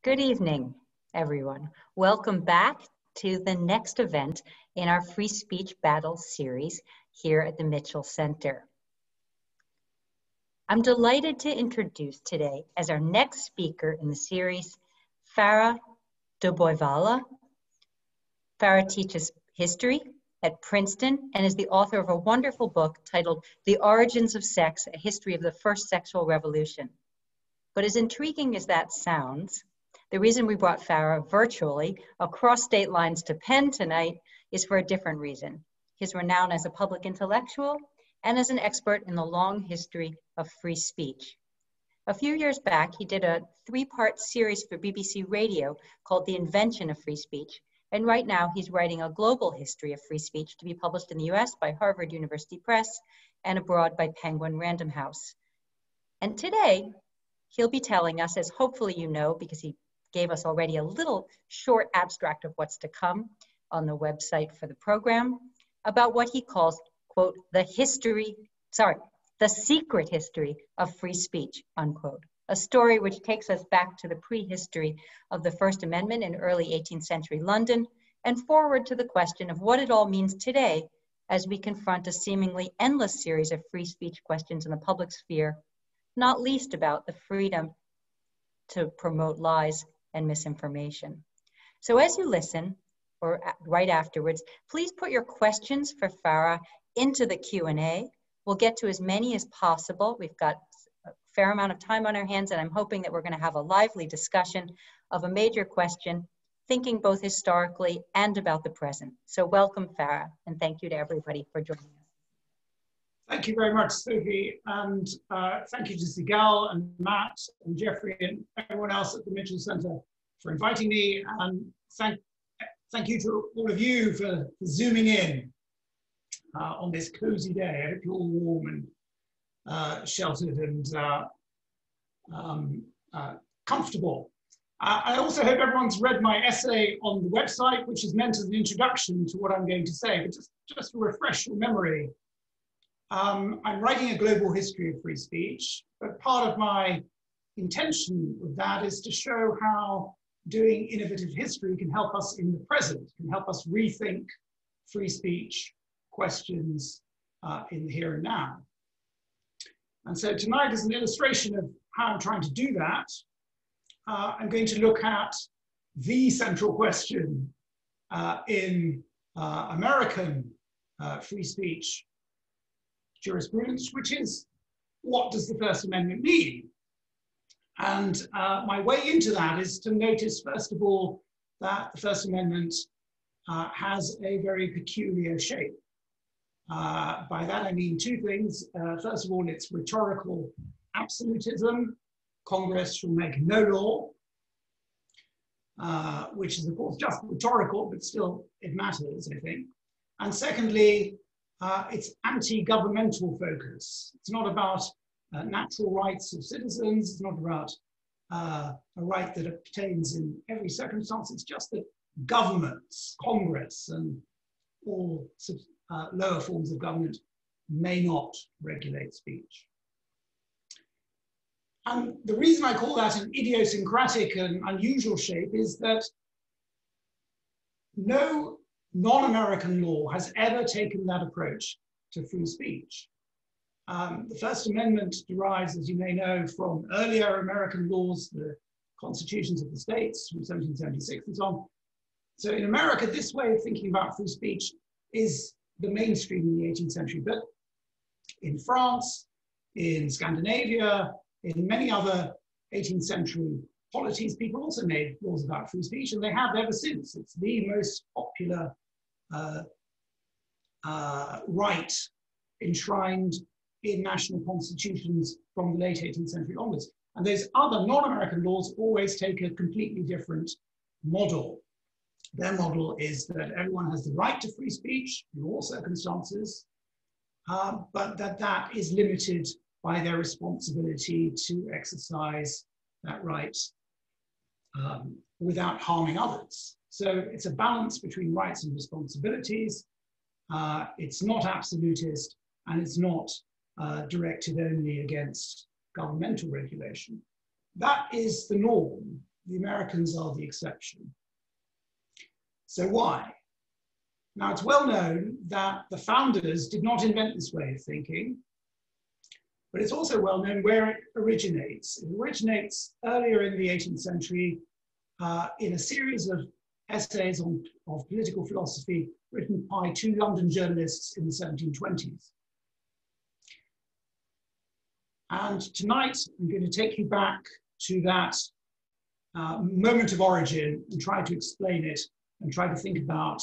Good evening, everyone. Welcome back to the next event in our Free Speech Battle series here at the Mitchell Center. I'm delighted to introduce today as our next speaker in the series, Fara Dabhoiwala. Fara teaches history at Princeton and is the author of a wonderful book titled The Origins of Sex, A History of the First Sexual Revolution. But as intriguing as that sounds, the reason we brought Fara virtually across state lines to Penn tonight is for a different reason. His renown as a public intellectual and as an expert in the long history of free speech. A few years back, he did a three-part series for BBC Radio called The Invention of Free Speech. And right now he's writing a global history of free speech to be published in the US by Harvard University Press and abroad by Penguin Random House. And today, he'll be telling us, as hopefully you know, because he gave us already a little short abstract of what's to come on the website for the program, about what he calls, quote, the secret history of free speech, unquote. A story which takes us back to the prehistory of the First Amendment in early 18th century London and forward to the question of what it all means today as we confront a seemingly endless series of free speech questions in the public sphere, not least about the freedom to promote lies and misinformation. So as you listen, or right afterwards, please put your questions for Fara into the Q&A. We'll get to as many as possible. We've got a fair amount of time on our hands, and I'm hoping that we're going to have a lively discussion of a major question, thinking both historically and about the present. So welcome, Fara, and thank you to everybody for joining us. Thank you very much, Sophie, and thank you to Sigal and Matt and Jeffrey and everyone else at the Mitchell Center for inviting me, and thank you to all of you for zooming in on this cozy day. I hope you're all warm and sheltered and comfortable. I also hope everyone's read my essay on the website, which is meant as an introduction to what I'm going to say, but just to refresh your memory. I'm writing a global history of free speech, but part of my intention with that is to show how doing innovative history can help us in the present, can help us rethink free speech questions in the here and now. And so tonight is an illustration of how I'm trying to do that. I'm going to look at the central question in American free speech jurisprudence, which is, what does the First Amendment mean? And my way into that is to notice, first of all, that the First Amendment has a very peculiar shape. By that I mean two things. First of all, it's rhetorical absolutism. Congress shall make no law, which is of course just rhetorical, but still it matters, I think. And secondly, it's anti-governmental focus. It's not about natural rights of citizens. It's not about a right that obtains in every circumstance. It's just that governments, Congress, and all lower forms of government may not regulate speech. And the reason I call that an idiosyncratic and unusual shape is that no non-American law has ever taken that approach to free speech. The First Amendment derives, as you may know, from earlier American laws, the constitutions of the states from 1776 and so on. So in America, this way of thinking about free speech is the mainstream in the 18th century. But in France, in Scandinavia, in many other 18th century polities, people also made laws about free speech, and they have ever since. It's the most popular right enshrined in national constitutions from the late 18th century onwards. And those other non-American laws always take a completely different model. Their model is that everyone has the right to free speech in all circumstances, but that is limited by their responsibility to exercise that right without harming others. So it's a balance between rights and responsibilities. It's not absolutist, and it's not directed only against governmental regulation. That is the norm the Americans are the exception. So why? Now, it's well known that the founders did not invent this way of thinking, but it's also well known where it originates. It originates earlier in the 18th century in a series of essays of political philosophy written by two London journalists in the 1720s. And tonight, I'm going to take you back to that moment of origin and try to explain it and try to think about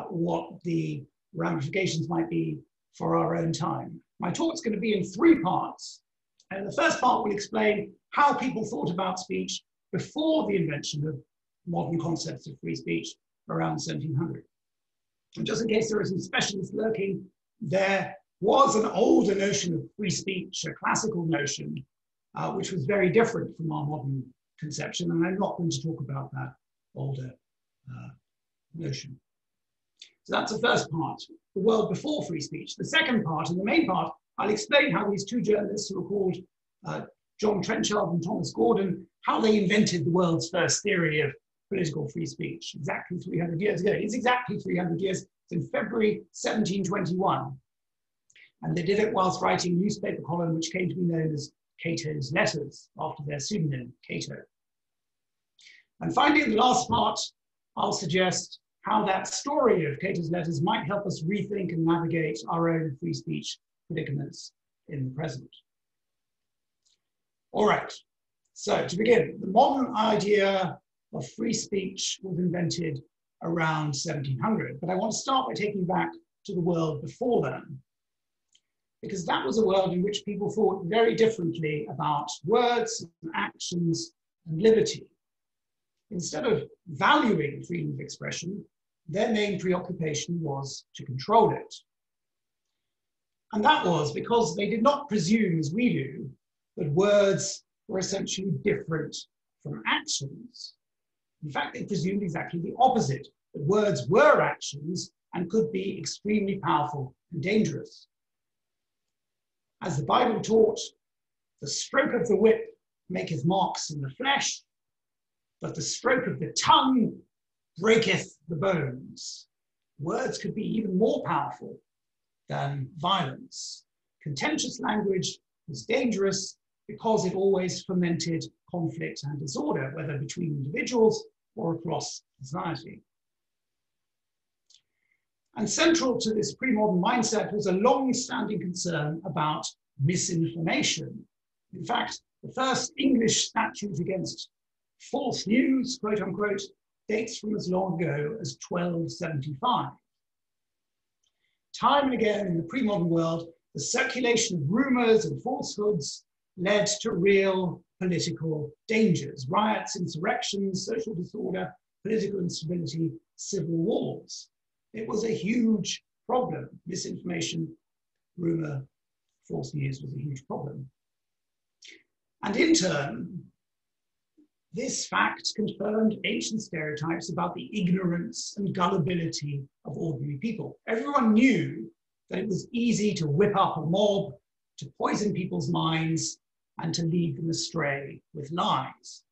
what the ramifications might be for our own time. My talk's going to be in three parts. And the first part will explain how people thought about speech before the invention of modern concepts of free speech around 1700. And just in case there are some specialists lurking, there was an older notion of free speech, a classical notion, which was very different from our modern conception. And I'm not going to talk about that older notion. So that's the first part, the world before free speech. The second part, and the main part, I'll explain how these two journalists who are called John Trenchard and Thomas Gordon, how they invented the world's first theory of political free speech, exactly 300 years ago. It's exactly 300 years. It's in February 1721. And they did it whilst writing a newspaper column which came to be known as Cato's Letters, after their pseudonym, Cato. And finally, in the last part, I'll suggest how that story of Cato's Letters might help us rethink and navigate our own free speech predicaments in the present. All right, so to begin, the modern idea of free speech was invented around 1700, but I want to start by taking you back to the world before then, because that was a world in which people thought very differently about words and actions and liberty. Instead of valuing freedom of expression, their main preoccupation was to control it. And that was because they did not presume, as we do, that words were essentially different from actions. In fact, they presumed exactly the opposite, that words were actions and could be extremely powerful and dangerous. As the Bible taught, the stroke of the whip maketh marks in the flesh, but the stroke of the tongue breaketh the bones. Words could be even more powerful than violence. Contentious language was dangerous because it always fomented conflict and disorder, whether between individuals or across society. And central to this pre-modern mindset was a long-standing concern about misinformation. In fact, the first English statute against false news, quote unquote, dates from as long ago as 1275. Time and again in the pre-modern world, the circulation of rumors and falsehoods led to real political dangers: riots, insurrections, social disorder, political instability, civil wars. It was a huge problem. Misinformation, rumor, false news was a huge problem. And in turn, this fact confirmed ancient stereotypes about the ignorance and gullibility of ordinary people. Everyone knew that it was easy to whip up a mob, to poison people's minds, and to lead them astray with lies.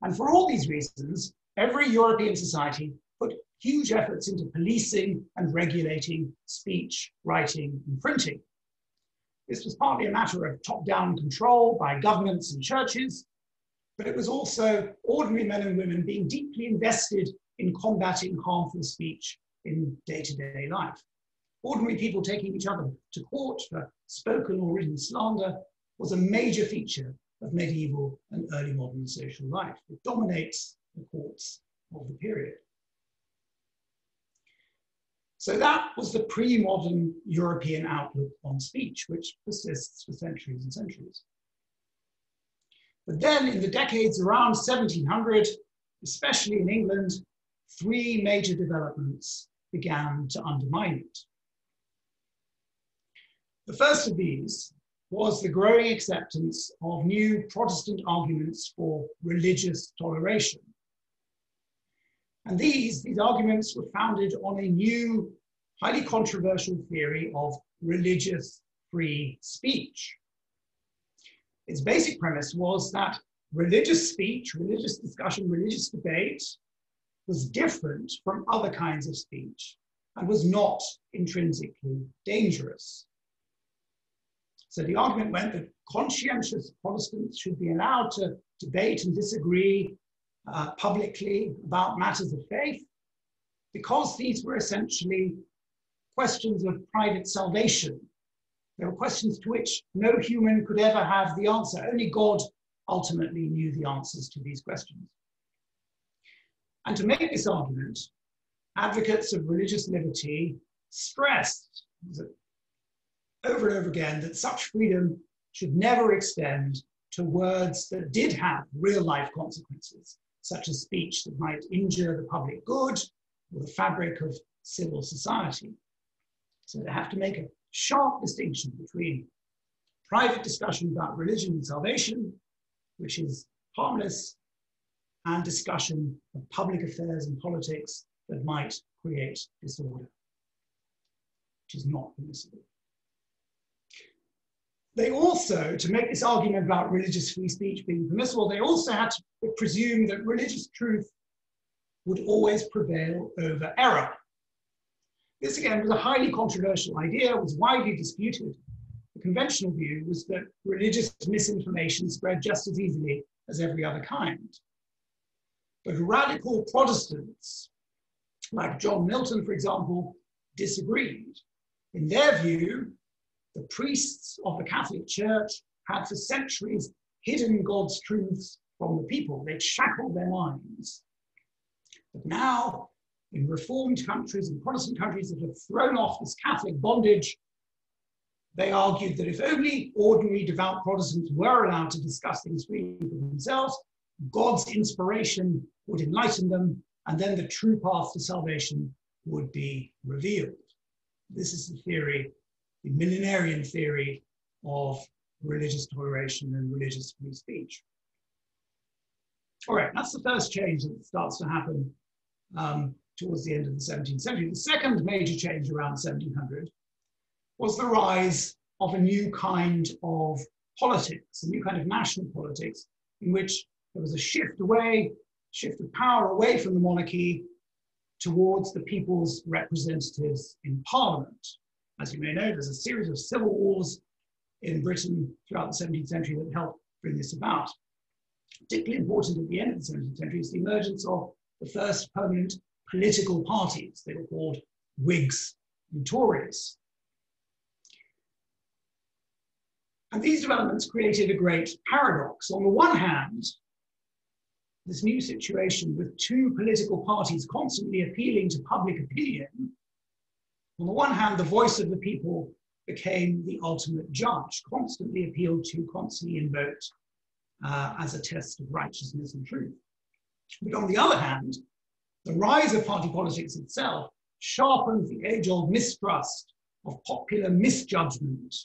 And for all these reasons, every European society put huge efforts into policing and regulating speech, writing, and printing. This was partly a matter of top-down control by governments and churches, but it was also ordinary men and women being deeply invested in combating harmful speech in day-to-day life. Ordinary people taking each other to court for spoken or written slander was a major feature of medieval and early modern social life. It dominates the courts of the period. So that was the pre-modern European outlook on speech, which persists for centuries and centuries. But then in the decades around 1700, especially in England, three major developments began to undermine it. The first of these was the growing acceptance of new Protestant arguments for religious toleration. And these arguments were founded on a new, highly controversial theory of religious free speech. Its basic premise was that religious speech, religious discussion, religious debate was different from other kinds of speech and was not intrinsically dangerous. So the argument went that conscientious Protestants should be allowed to debate and disagree publicly about matters of faith, because these were essentially questions of private salvation. They were questions to which no human could ever have the answer. Only God ultimately knew the answers to these questions. And to make this argument, advocates of religious liberty stressed over and over again that such freedom should never extend to words that did have real life consequences, such as speech that might injure the public good or the fabric of civil society. So they have to make a sharp distinction between private discussion about religion and salvation, which is harmless, and discussion of public affairs and politics that might create disorder, which is not permissible. They also, to make this argument about religious free speech being permissible, they also had to presume that religious truth would always prevail over error. This, again, was a highly controversial idea, was widely disputed. The conventional view was that religious misinformation spread just as easily as every other kind. But radical Protestants, like John Milton, for example, disagreed. In their view, the priests of the Catholic Church had for centuries hidden God's truths from the people. They'd shackled their minds. But now, in Reformed countries and Protestant countries that have thrown off this Catholic bondage, they argued that if only ordinary devout Protestants were allowed to discuss things freely for themselves, God's inspiration would enlighten them, and then the true path to salvation would be revealed. This is the theory, the millenarian theory of religious toleration and religious free speech. All right, that's the first change that starts to happen towards the end of the 17th century. The second major change around 1700 was the rise of a new kind of politics, a new kind of national politics, in which there was a shift of power away from the monarchy towards the people's representatives in Parliament. As you may know, there's a series of civil wars in Britain throughout the 17th century that helped bring this about. Particularly important at the end of the 17th century is the emergence of the first permanent political parties. They were called Whigs and Tories. And these developments created a great paradox. On the one hand, this new situation with two political parties constantly appealing to public opinion, on the one hand, the voice of the people became the ultimate judge, constantly appealed to, constantly invoked as a test of righteousness and truth. But on the other hand, the rise of party politics itself sharpened the age-old mistrust of popular misjudgment,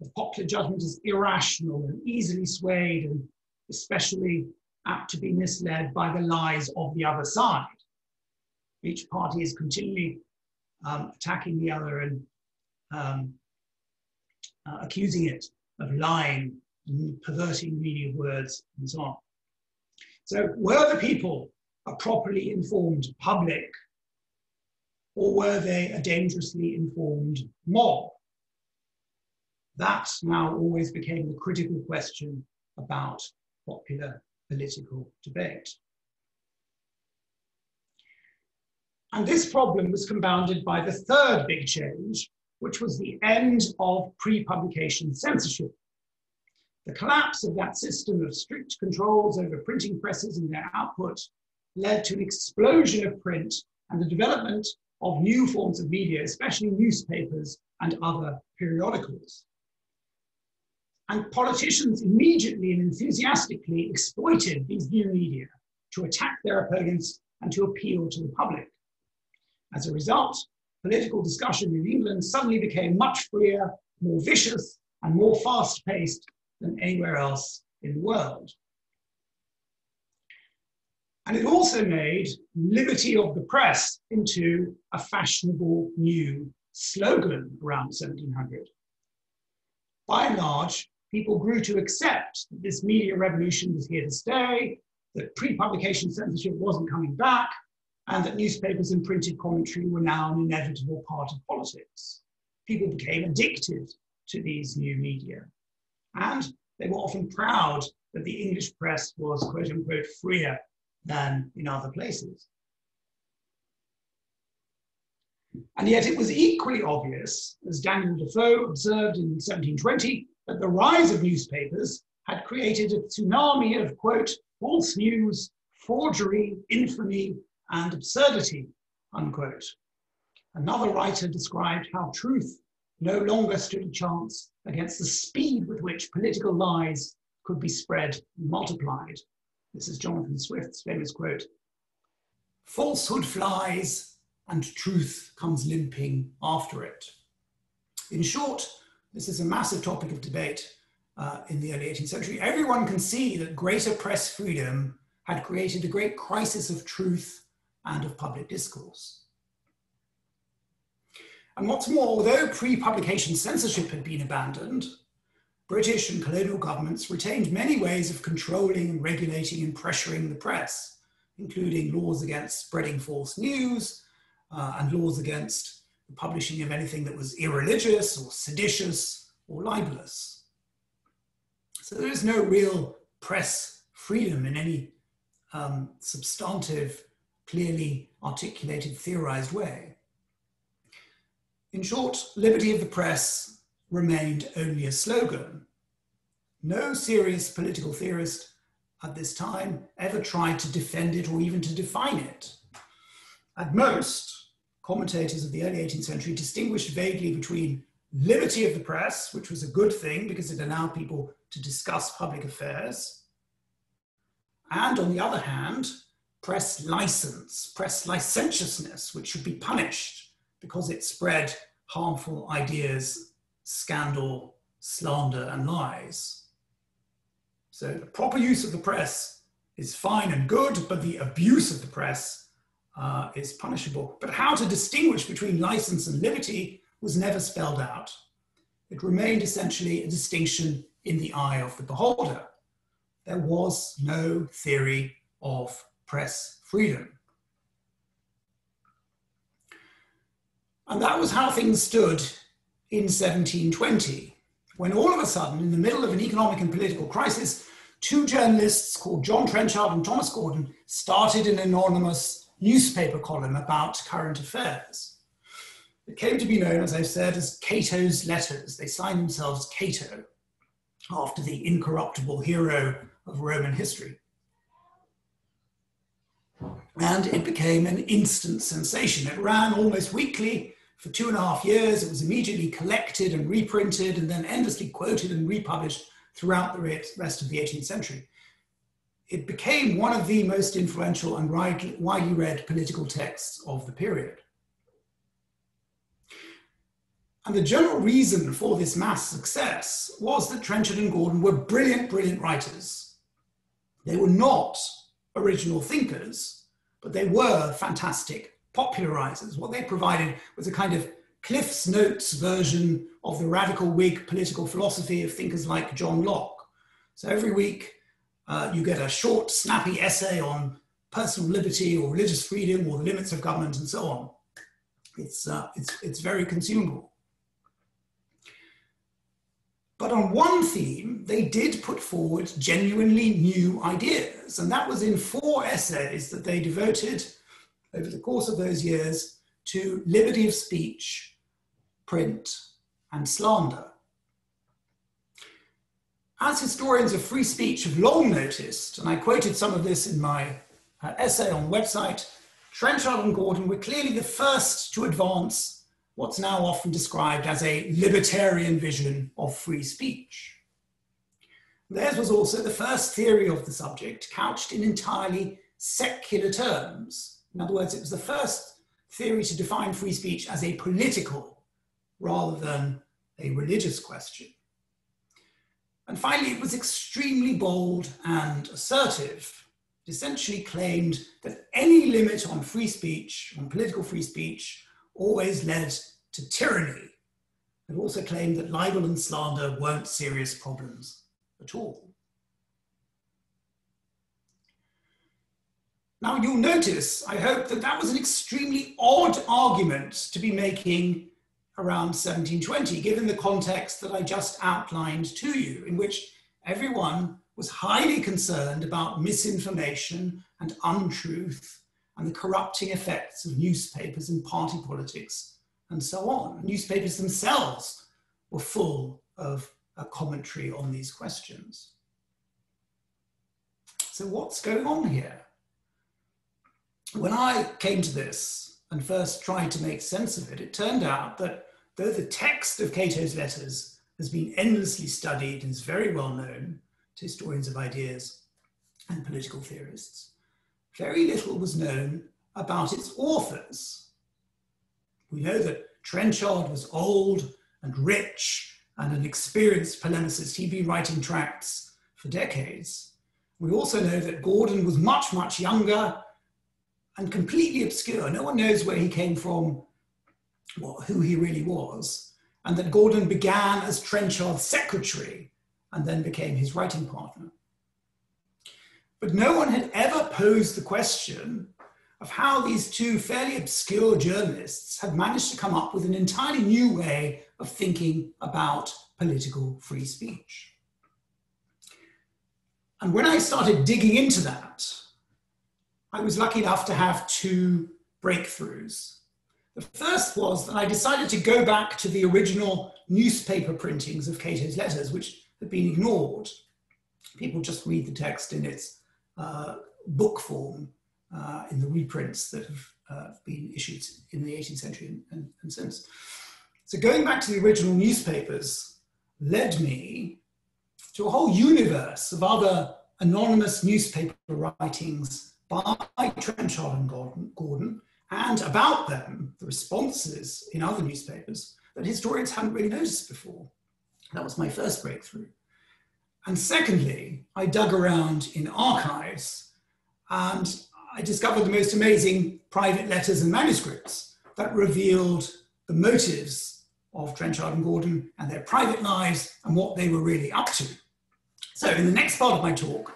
of popular judgment as irrational and easily swayed, and especially apt to be misled by the lies of the other side. Each party is continually attacking the other and accusing it of lying and perverting the meaning of words and so on. So were the people a properly informed public, or were they a dangerously informed mob? That now always became the critical question about popular political debate. And this problem was compounded by the third big change, which was the end of pre-publication censorship. The collapse of that system of strict controls over printing presses and their output led to an explosion of print and the development of new forms of media, especially newspapers and other periodicals. And politicians immediately and enthusiastically exploited these new media to attack their opponents and to appeal to the public. As a result, political discussion in England suddenly became much freer, more vicious, and more fast-paced than anywhere else in the world. And it also made liberty of the press into a fashionable new slogan around 1700. By and large, people grew to accept that this media revolution was here to stay, that pre-publication censorship wasn't coming back, and that newspapers and printed commentary were now an inevitable part of politics. People became addicted to these new media. And they were often proud that the English press was, quote unquote, freer than in other places. And yet it was equally obvious, as Daniel Defoe observed in 1720, that the rise of newspapers had created a tsunami of, quote, false news, forgery, infamy, and absurdity, unquote. Another writer described how truth no longer stood a chance against the speed with which political lies could be spread and multiplied. This is Jonathan Swift's famous quote: "Falsehood flies and truth comes limping after it." In short, this is a massive topic of debate in the early 18th century. Everyone can see that greater press freedom had created a great crisis of truth and of public discourse. And what's more, although pre-publication censorship had been abandoned, British and colonial governments retained many ways of controlling and regulating and pressuring the press, including laws against spreading false news and laws against the publishing of anything that was irreligious or seditious or libelous. So there is no real press freedom in any substantive, clearly articulated, theorized way. In short, liberty of the press remained only a slogan. No serious political theorist at this time ever tried to defend it or even to define it. At most, commentators of the early 18th century distinguished vaguely between liberty of the press, which was a good thing because it allowed people to discuss public affairs, and on the other hand, press license, press licentiousness, which should be punished because it spread harmful ideas, scandal, slander, and lies. So the proper use of the press is fine and good, but the abuse of the press is punishable. But how to distinguish between license and liberty was never spelled out. It remained essentially a distinction in the eye of the beholder. There was no theory of press freedom. And that was how things stood in 1720, when all of a sudden, in the middle of an economic and political crisis, two journalists called John Trenchard and Thomas Gordon started an anonymous newspaper column about current affairs. It came to be known, as I've said, as Cato's Letters. They signed themselves Cato, after the incorruptible hero of Roman history. And it became an instant sensation. It ran almost weekly for 2.5 years. It was immediately collected and reprinted and then endlessly quoted and republished throughout the rest of the 18th century. It became one of the most influential and widely read political texts of the period. And the general reason for this mass success was that Trenchard and Gordon were brilliant, brilliant writers. They were not original thinkers, but they were fantastic popularizers. What they provided was a kind of Cliff's Notes version of the radical Whig political philosophy of thinkers like John Locke. So every week you get a short, snappy essay on personal liberty or religious freedom or the limits of government and so on. It's very consumable. But on one theme, they did put forward genuinely new ideas, and that was in 4 essays that they devoted over the course of those years to liberty of speech, print, and slander. As historians of free speech have long noticed, and I quoted some of this in my essay on the website, Trenchard and Gordon were clearly the first to advance what's now often described as a libertarian vision of free speech. Theirs was also the first theory of the subject couched in entirely secular terms. In other words, it was the first theory to define free speech as a political rather than a religious question. And finally, it was extremely bold and assertive. It essentially claimed that any limit on free speech, on political free speech, always led to tyranny. had also claimed that libel and slander weren't serious problems at all. Now you'll notice, I hope, that that was an extremely odd argument to be making around 1720, given the context that I just outlined to you, in which everyone was highly concerned about misinformation and untruth and the corrupting effects of newspapers and party politics and so on. Newspapers themselves were full of a commentary on these questions. So what's going on here? When I came to this and first tried to make sense of it, it turned out that though the text of Cato's letters has been endlessly studied and is very well known to historians of ideas and political theorists, very little was known about its authors. We know that Trenchard was old and rich and an experienced polemicist. He'd been writing tracts for decades. We also know that Gordon was much, much younger and completely obscure. No one knows where he came from, who he really was, and that Gordon began as Trenchard's secretary and then became his writing partner. But no one had ever posed the question of how these two fairly obscure journalists had managed to come up with an entirely new way of thinking about political free speech. And when I started digging into that, I was lucky enough to have two breakthroughs. The first was that I decided to go back to the original newspaper printings of Cato's letters, which had been ignored. People just read the text in its book form in the reprints that have been issued in the 18th century and since. So going back to the original newspapers led me to a whole universe of other anonymous newspaper writings by Trenchard and Gordon, and about them, the responses in other newspapers that historians hadn't really noticed before. That was my first breakthrough. And secondly, I dug around in archives and I discovered the most amazing private letters and manuscripts that revealed the motives of Trenchard and Gordon and their private lives and what they were really up to. So in the next part of my talk,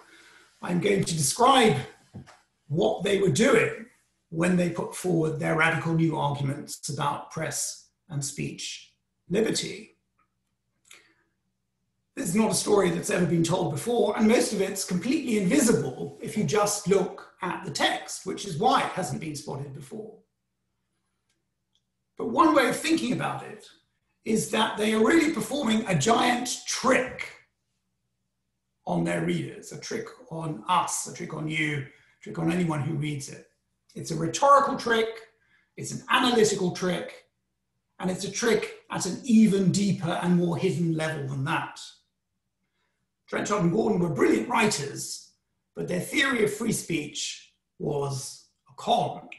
I'm going to describe what they were doing when they put forward their radical new arguments about press and speech liberty. This is not a story that's ever been told before, and most of it's completely invisible if you just look at the text, which is why it hasn't been spotted before. But one way of thinking about it is that they are really performing a giant trick on their readers, a trick on us, a trick on you, a trick on anyone who reads it. It's a rhetorical trick, it's an analytical trick, and it's a trick at an even deeper and more hidden level than that. Trenchard and Gordon were brilliant writers, but their theory of free speech was a con.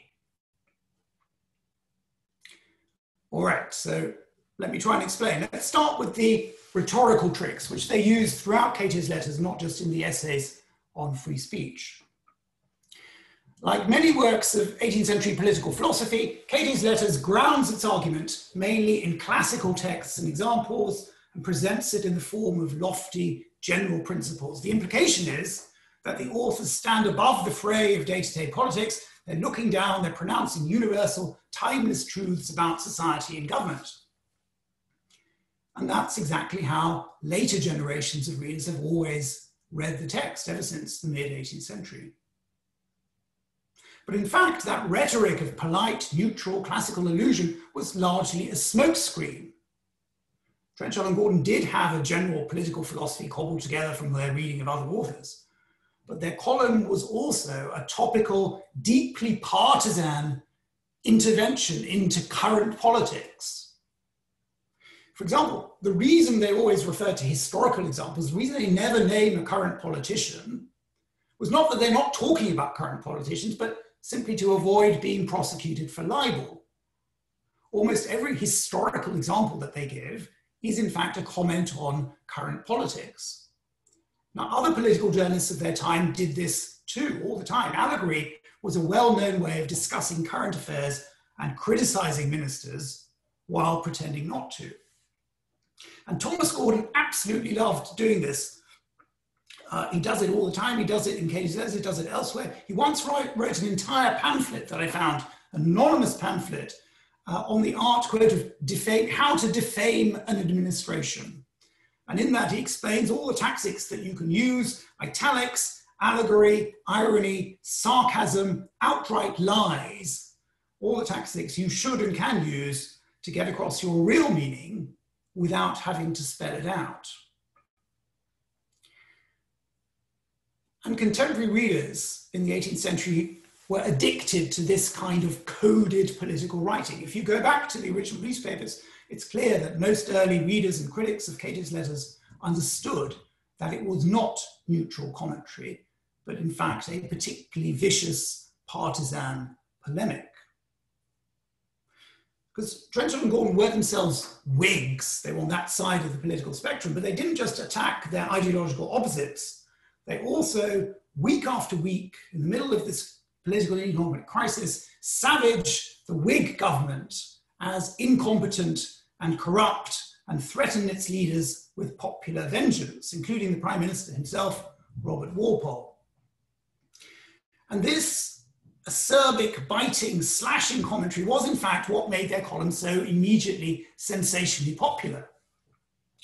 All right, so let me try and explain. Let's start with the rhetorical tricks, which they used throughout Cato's letters, not just in the essays on free speech. Like many works of 18th century political philosophy, Cato's letters grounds its argument mainly in classical texts and examples and presents it in the form of lofty general principles. The implication is that the authors stand above the fray of day-to-day politics. They're looking down, they're pronouncing universal, timeless truths about society and government. And that's exactly how later generations of readers have always read the text ever since the mid-18th century. But in fact, that rhetoric of polite, neutral, classical allusion was largely a smokescreen. Trenchard and Gordon did have a general political philosophy cobbled together from their reading of other authors, but their column was also a topical, deeply partisan intervention into current politics. For example, the reason they always refer to historical examples, the reason they never name a current politician, was not that they're not talking about current politicians, but simply to avoid being prosecuted for libel. Almost every historical example that they give is in fact a comment on current politics. Now, other political journalists of their time did this too, all the time. Allegory was a well-known way of discussing current affairs and criticizing ministers while pretending not to. And Thomas Gordon absolutely loved doing this. He does it all the time. He does it in Cato's letters, he does it elsewhere. He once wrote an entire pamphlet that I found, an anonymous pamphlet, on the art, quote, of how to defame an administration. And in that he explains all the tactics that you can use: italics, allegory, irony, sarcasm, outright lies, all the tactics you should and can use to get across your real meaning without having to spell it out. And contemporary readers in the 18th century were addicted to this kind of coded political writing. If you go back to the original newspapers, it's clear that most early readers and critics of Cato's letters understood that it was not neutral commentary, but in fact a particularly vicious partisan polemic. Because Trenchard and Gordon were themselves Whigs, they were on that side of the political spectrum, but they didn't just attack their ideological opposites, they also, week after week, in the middle of this political and economic crisis, savaged the Whig government as incompetent and corrupt and threatened its leaders with popular vengeance, including the Prime Minister himself, Robert Walpole. And this acerbic, biting, slashing commentary was in fact what made their columns so immediately sensationally popular.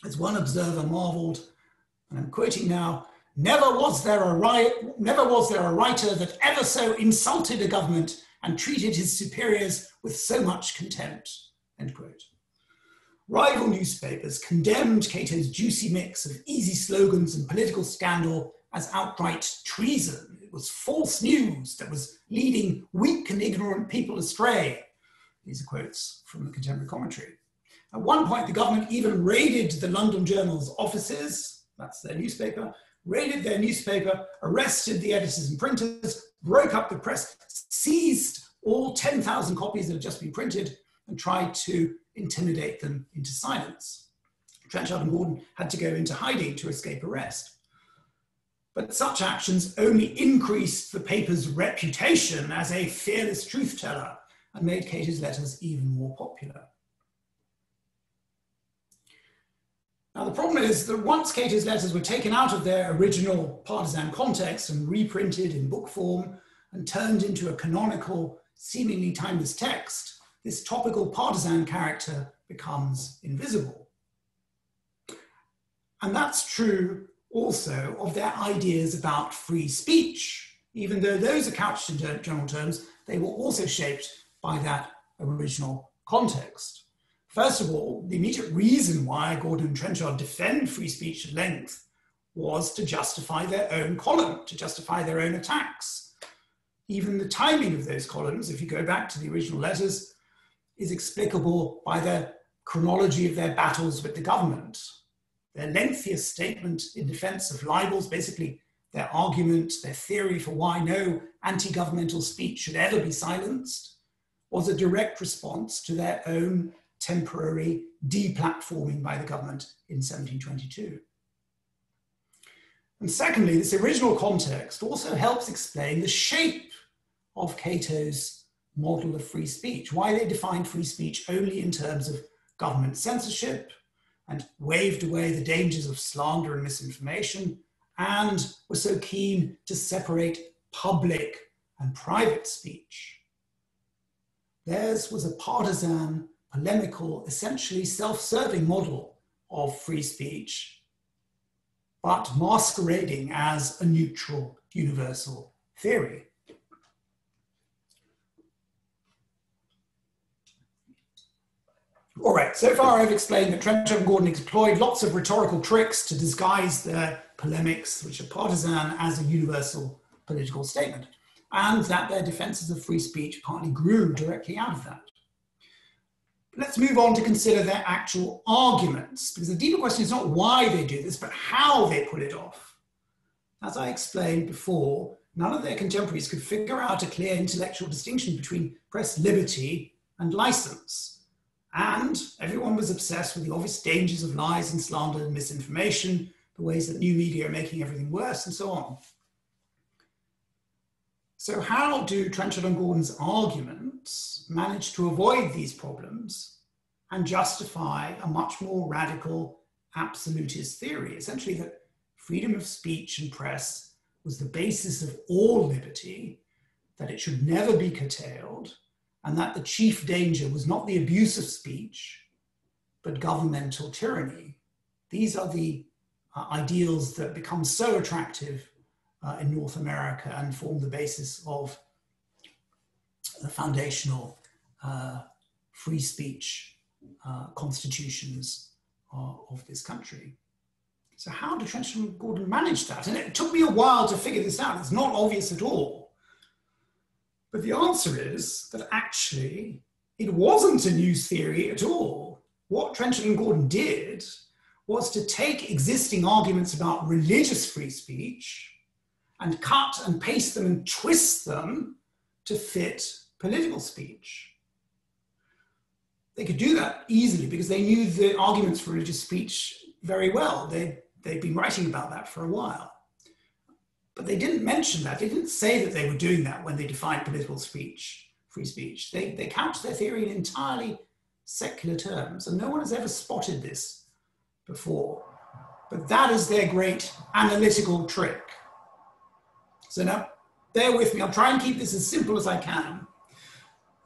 As one observer marveled, and I'm quoting now, never was there a writer that ever so insulted a government and treated his superiors with so much contempt, end quote. Rival newspapers condemned Cato's juicy mix of easy slogans and political scandal as outright treason. It was false news that was leading weak and ignorant people astray. These are quotes from the contemporary commentary. At one point, the government even raided the London Journal's offices, that's their newspaper, raided their newspaper, arrested the editors and printers, broke up the press, seized all 10,000 copies that had just been printed, and tried to intimidate them into silence. Trenchard and Gordon had to go into hiding to escape arrest. But such actions only increased the paper's reputation as a fearless truth-teller and made Cato's letters even more popular. Now, the problem is that once Cato's letters were taken out of their original partisan context and reprinted in book form and turned into a canonical, seemingly timeless text, this topical partisan character becomes invisible. And that's true also of their ideas about free speech. Even though those are couched in general terms, they were also shaped by that original context. First of all, the immediate reason why Gordon and Trenchard defend free speech at length was to justify their own column, to justify their own attacks. Even the timing of those columns, if you go back to the original letters, is explicable by the chronology of their battles with the government. Their lengthiest statement in defense of libels, basically their argument, their theory for why no anti-governmental speech should ever be silenced, was a direct response to their own temporary deplatforming by the government in 1722. And secondly, this original context also helps explain the shape of Cato's model of free speech, why they defined free speech only in terms of government censorship and waved away the dangers of slander and misinformation, and were so keen to separate public and private speech. Theirs was a partisan, polemical, essentially self-serving model of free speech, but masquerading as a neutral, universal theory. All right, so far I've explained that Trenchard and Gordon employed lots of rhetorical tricks to disguise their polemics, which are partisan, as a universal political statement, and that their defenses of free speech partly grew directly out of that. But let's move on to consider their actual arguments, because the deeper question is not why they do this, but how they pull it off. As I explained before, none of their contemporaries could figure out a clear intellectual distinction between press liberty and license. And everyone was obsessed with the obvious dangers of lies and slander and misinformation, the ways that new media are making everything worse, and so on. So how do Trenchard and Gordon's arguments manage to avoid these problems and justify a much more radical absolutist theory, essentially that freedom of speech and press was the basis of all liberty, that it should never be curtailed, and that the chief danger was not the abuse of speech, but governmental tyranny. These are the ideals that become so attractive in North America and form the basis of the foundational free speech constitutions of this country. So how did Trenchard and Gordon manage that? And it took me a while to figure this out. It's not obvious at all. But the answer is that actually it wasn't a new theory at all. What Trenchard and Gordon did was to take existing arguments about religious free speech and cut and paste them and twist them to fit political speech. They could do that easily because they knew the arguments for religious speech very well. They'd been writing about that for a while. But they didn't mention that. They didn't say that they were doing that when they defined political speech, free speech. They couched their theory in entirely secular terms, and no one has ever spotted this before. But that is their great analytical trick. So now, bear with me. I'll try and keep this as simple as I can.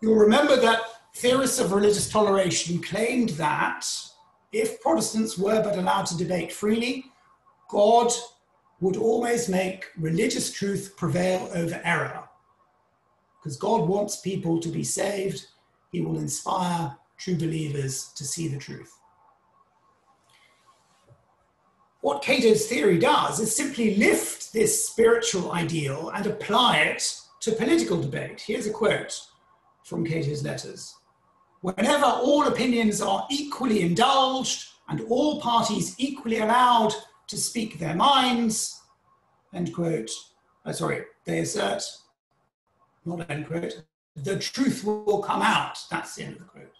You'll remember that theorists of religious toleration claimed that if Protestants were but allowed to debate freely, God would always make religious truth prevail over error. Because God wants people to be saved, he will inspire true believers to see the truth. What Cato's theory does is simply lift this spiritual ideal and apply it to political debate. Here's a quote from Cato's letters. Whenever all opinions are equally indulged and all parties equally allowed to speak their minds, end quote, they assert, not end quote, the truth will come out. That's the end of the quote.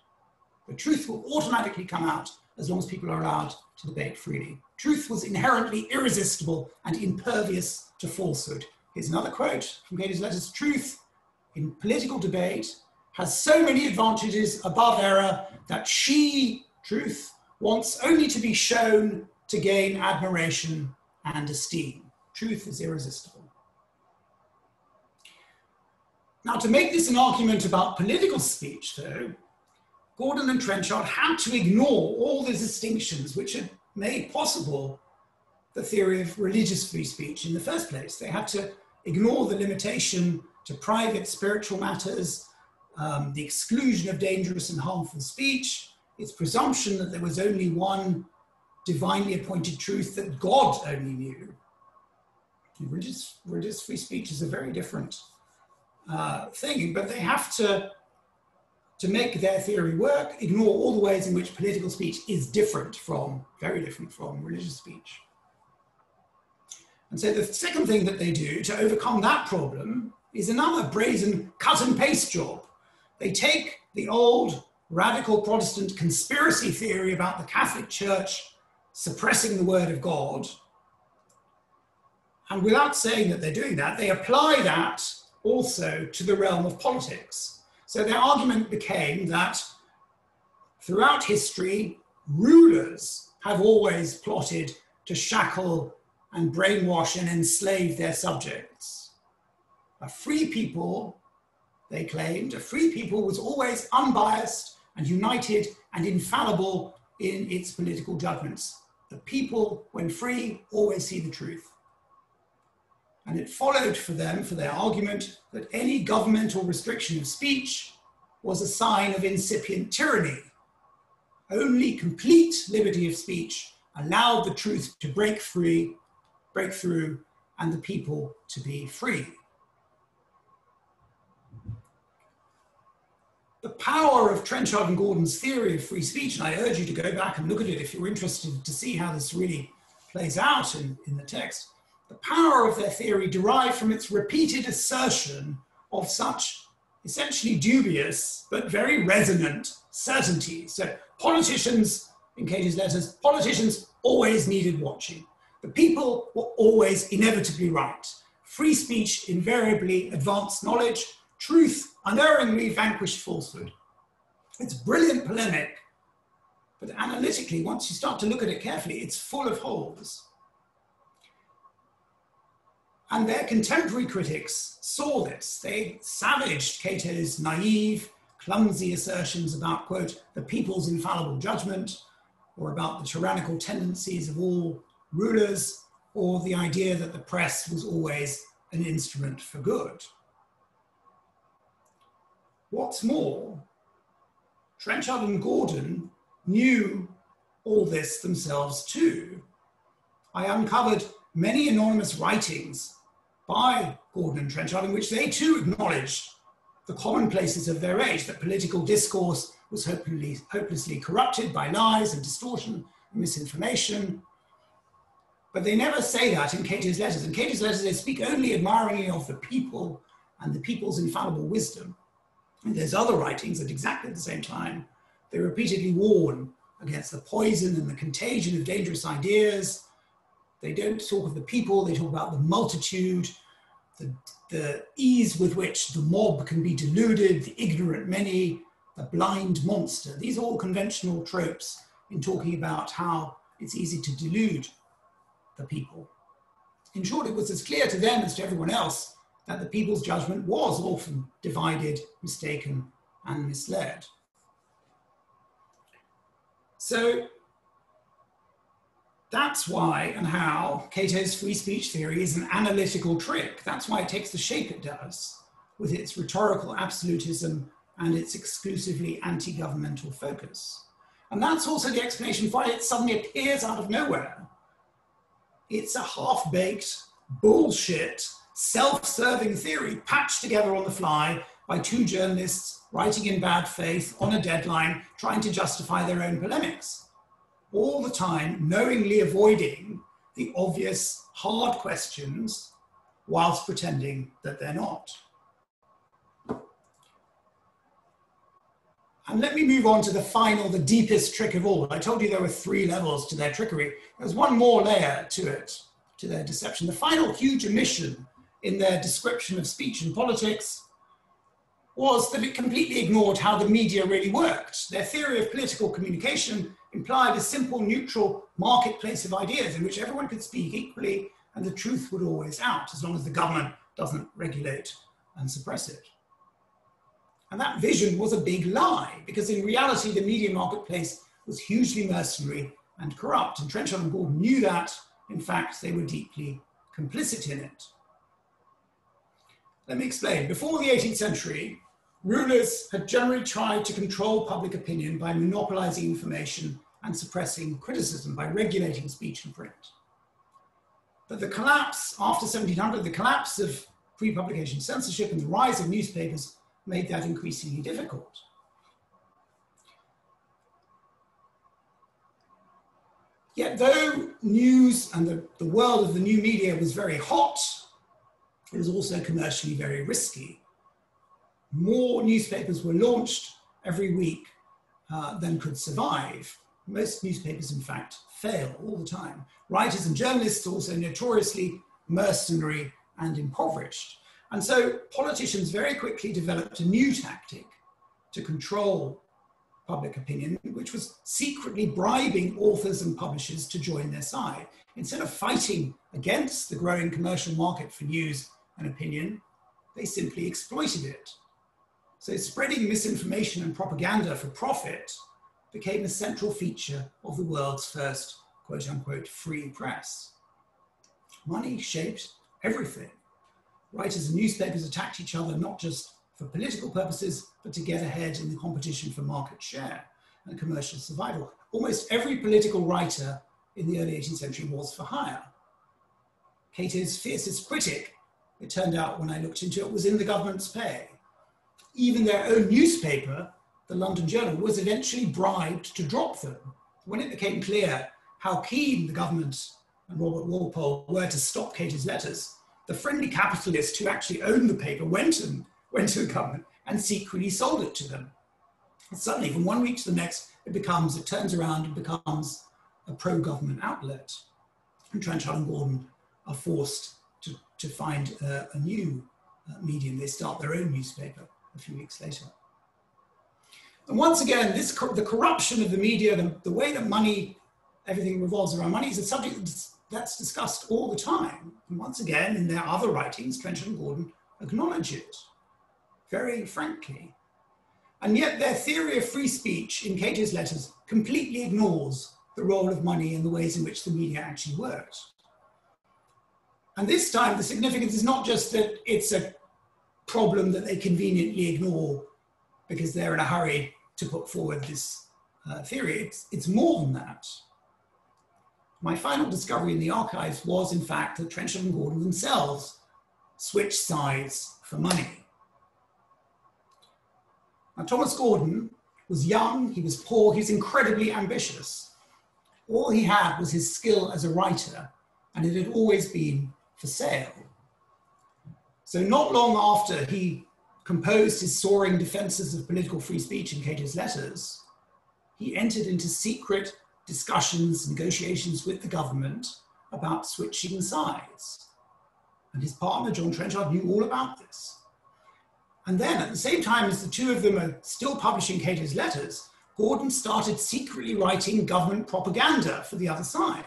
The truth will automatically come out as long as people are allowed to debate freely. Truth was inherently irresistible and impervious to falsehood. Here's another quote from Cato's letters. Truth in political debate has so many advantages above error that she, truth, wants only to be shown to gain admiration and esteem. Truth is irresistible. Now, to make this an argument about political speech, though, Gordon and Trenchard had to ignore all the distinctions which had made possible the theory of religious free speech in the first place. They had to ignore the limitation to private spiritual matters, the exclusion of dangerous and harmful speech, its presumption that there was only one divinely appointed truth that God only knew. Religious free speech is a very different thing, but they have to make their theory work, ignore all the ways in which political speech is very different from religious speech. And so the second thing that they do to overcome that problem is another brazen cut and paste job. They take the old radical Protestant conspiracy theory about the Catholic Church suppressing the word of God, and without saying that they're doing that, they apply that also to the realm of politics. So their argument became that throughout history, rulers have always plotted to shackle and brainwash and enslave their subjects. A free people, they claimed, a free people was always unbiased and united and infallible in its political judgments. The people, when free, always see the truth. And it followed for them, for their argument, that any governmental restriction of speech was a sign of incipient tyranny. Only complete liberty of speech allowed the truth to break through, and the people to be free. The power of Trenchard and Gordon's theory of free speech, and I urge you to go back and look at it if you're interested to see how this really plays out in the text. The power of their theory derived from its repeated assertion of such essentially dubious but very resonant certainties. So politicians, in Cato's letters, politicians always needed watching. The people were always inevitably right. Free speech invariably advanced knowledge. Truth unerringly vanquished falsehood. It's brilliant polemic But analytically, once you start to look at it carefully, it's full of holes. And their contemporary critics saw this. They savaged Cato's naive, clumsy assertions about, quote, the people's infallible judgment, or about the tyrannical tendencies of all rulers, or the idea that the press was always an instrument for good. What's more, Trenchard and Gordon knew all this themselves too. I uncovered many anonymous writings by Gordon and Trenchard in which they too acknowledged the commonplaces of their age, that political discourse was hopelessly corrupted by lies and distortion and misinformation. But they never say that in Cato's letters. In Cato's letters, they speak only admiringly of the people and the people's infallible wisdom. And there's other writings at exactly the same time. They repeatedly warn against the poison and the contagion of dangerous ideas. They don't talk of the people, they talk about the multitude, the ease with which the mob can be deluded, the ignorant many, the blind monster. These are all conventional tropes in talking about how it's easy to delude the people. In short, it was as clear to them as to everyone else that the people's judgment was often divided, mistaken, and misled. So that's why and how Cato's free speech theory is an analytical trick. That's why it takes the shape it does, with its rhetorical absolutism and its exclusively anti-governmental focus. And that's also the explanation for why it suddenly appears out of nowhere. It's a half-baked, bullshit, self-serving theory patched together on the fly by two journalists writing in bad faith on a deadline, trying to justify their own polemics. All the time, knowingly avoiding the obvious hard questions whilst pretending that they're not. And let me move on to the final, the deepest trick of all. I told you there were 3 levels to their trickery. There's one more layer to it, to their deception. The final huge omission in their description of speech and politics was that it completely ignored how the media really worked. Their theory of political communication implied a simple, neutral marketplace of ideas in which everyone could speak equally and the truth would always out, as long as the government doesn't regulate and suppress it. And that vision was a big lie, because in reality, the media marketplace was hugely mercenary and corrupt, and Trenchard and Gordon knew that. In fact, they were deeply complicit in it. Let me explain. Before the 18th century, rulers had generally tried to control public opinion by monopolizing information and suppressing criticism, by regulating speech and print. But the collapse, after 1700, the collapse of pre-publication censorship and the rise of newspapers made that increasingly difficult. Yet though news and the world of the new media was very hot, it was also commercially very risky. More newspapers were launched every week than could survive. Most newspapers, in fact, fail all the time. Writers and journalists are also notoriously mercenary and impoverished. And so politicians very quickly developed a new tactic to control public opinion, which was secretly bribing authors and publishers to join their side. Instead of fighting against the growing commercial market for news and opinion, they simply exploited it. So spreading misinformation and propaganda for profit became a central feature of the world's first, quote unquote, free press. Money shaped everything. Writers and newspapers attacked each other, not just for political purposes, but to get ahead in the competition for market share and commercial survival. Almost every political writer in the early 18th century was for hire. Cato's fiercest critic, it turned out when I looked into it, was in the government's pay. Even their own newspaper, the London Journal, was eventually bribed to drop them. When it became clear how keen the government and Robert Walpole were to stop Cato's letters, the friendly capitalist who actually owned the paper went to the government and secretly sold it to them. And suddenly, from one week to the next, it turns around and becomes a pro-government outlet. And Trenchard and Gordon are forced to find a new medium. They start their own newspaper a few weeks later. And once again, the corruption of the media, the way that money, everything revolves around money, is a subject that's discussed all the time. And once again, in their other writings, Trenchard and Gordon acknowledge it very frankly. And yet their theory of free speech in Cato's letters completely ignores the role of money and the ways in which the media actually works. And this time, the significance is not just that it's a problem that they conveniently ignore because they're in a hurry to put forward this theory. It's more than that. My final discovery in the archives was, in fact, that Trenchard and Gordon themselves switched sides for money. Now, Thomas Gordon was young, he was poor, he was incredibly ambitious. All he had was his skill as a writer, and it had always been for sale. So not long after he composed his soaring defenses of political free speech in Cato's letters, he entered into secret discussions, negotiations with the government about switching sides. And his partner, John Trenchard, knew all about this. And then at the same time as the two of them are still publishing Cato's letters, Gordon started secretly writing government propaganda for the other side.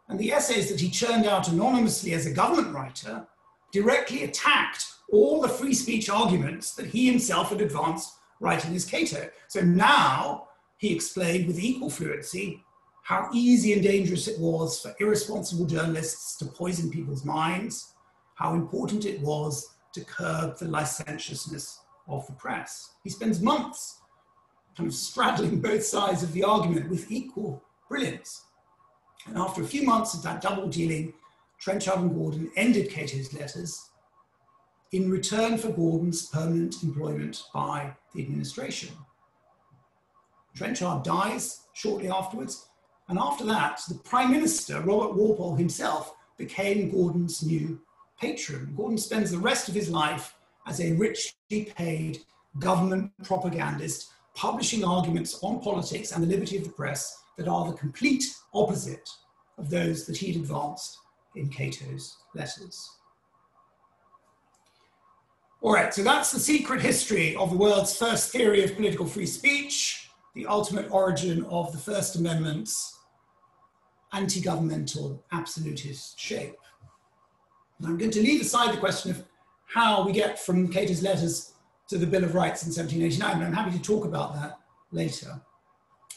And the essays that he churned out anonymously as a government writer directly attacked all the free speech arguments that he himself had advanced writing as Cato. So now he explained with equal fluency how easy and dangerous it was for irresponsible journalists to poison people's minds, how important it was to curb the licentiousness of the press. He spends months kind of straddling both sides of the argument with equal brilliance. And after a few months of that double dealing, Trenchard and Gordon ended Cato's letters in return for Gordon's permanent employment by the administration. Trenchard dies shortly afterwards, and after that, the Prime Minister, Robert Walpole himself, became Gordon's new patron. Gordon spends the rest of his life as a richly paid government propagandist, publishing arguments on politics and the liberty of the press that are the complete opposite of those that he'd advanced in Cato's letters. All right, so that's the secret history of the world's first theory of political free speech, the ultimate origin of the First Amendment's anti-governmental absolutist shape. And I'm going to leave aside the question of how we get from Cato's letters to the Bill of Rights in 1789, but I'm happy to talk about that later.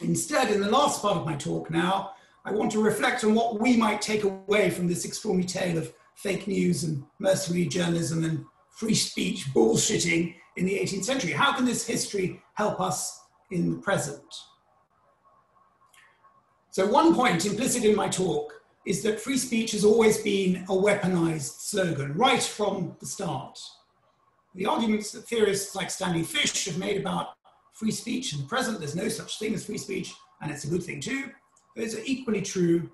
Instead, in the last part of my talk now, I want to reflect on what we might take away from this extraordinary tale of fake news and mercenary journalism and free speech bullshitting in the 18th century. How can this history help us in the present? So one point implicit in my talk is that free speech has always been a weaponized slogan right from the start. The arguments that theorists like Stanley Fish have made about free speech in the present, there's no such thing as free speech, and it's a good thing too, those are equally true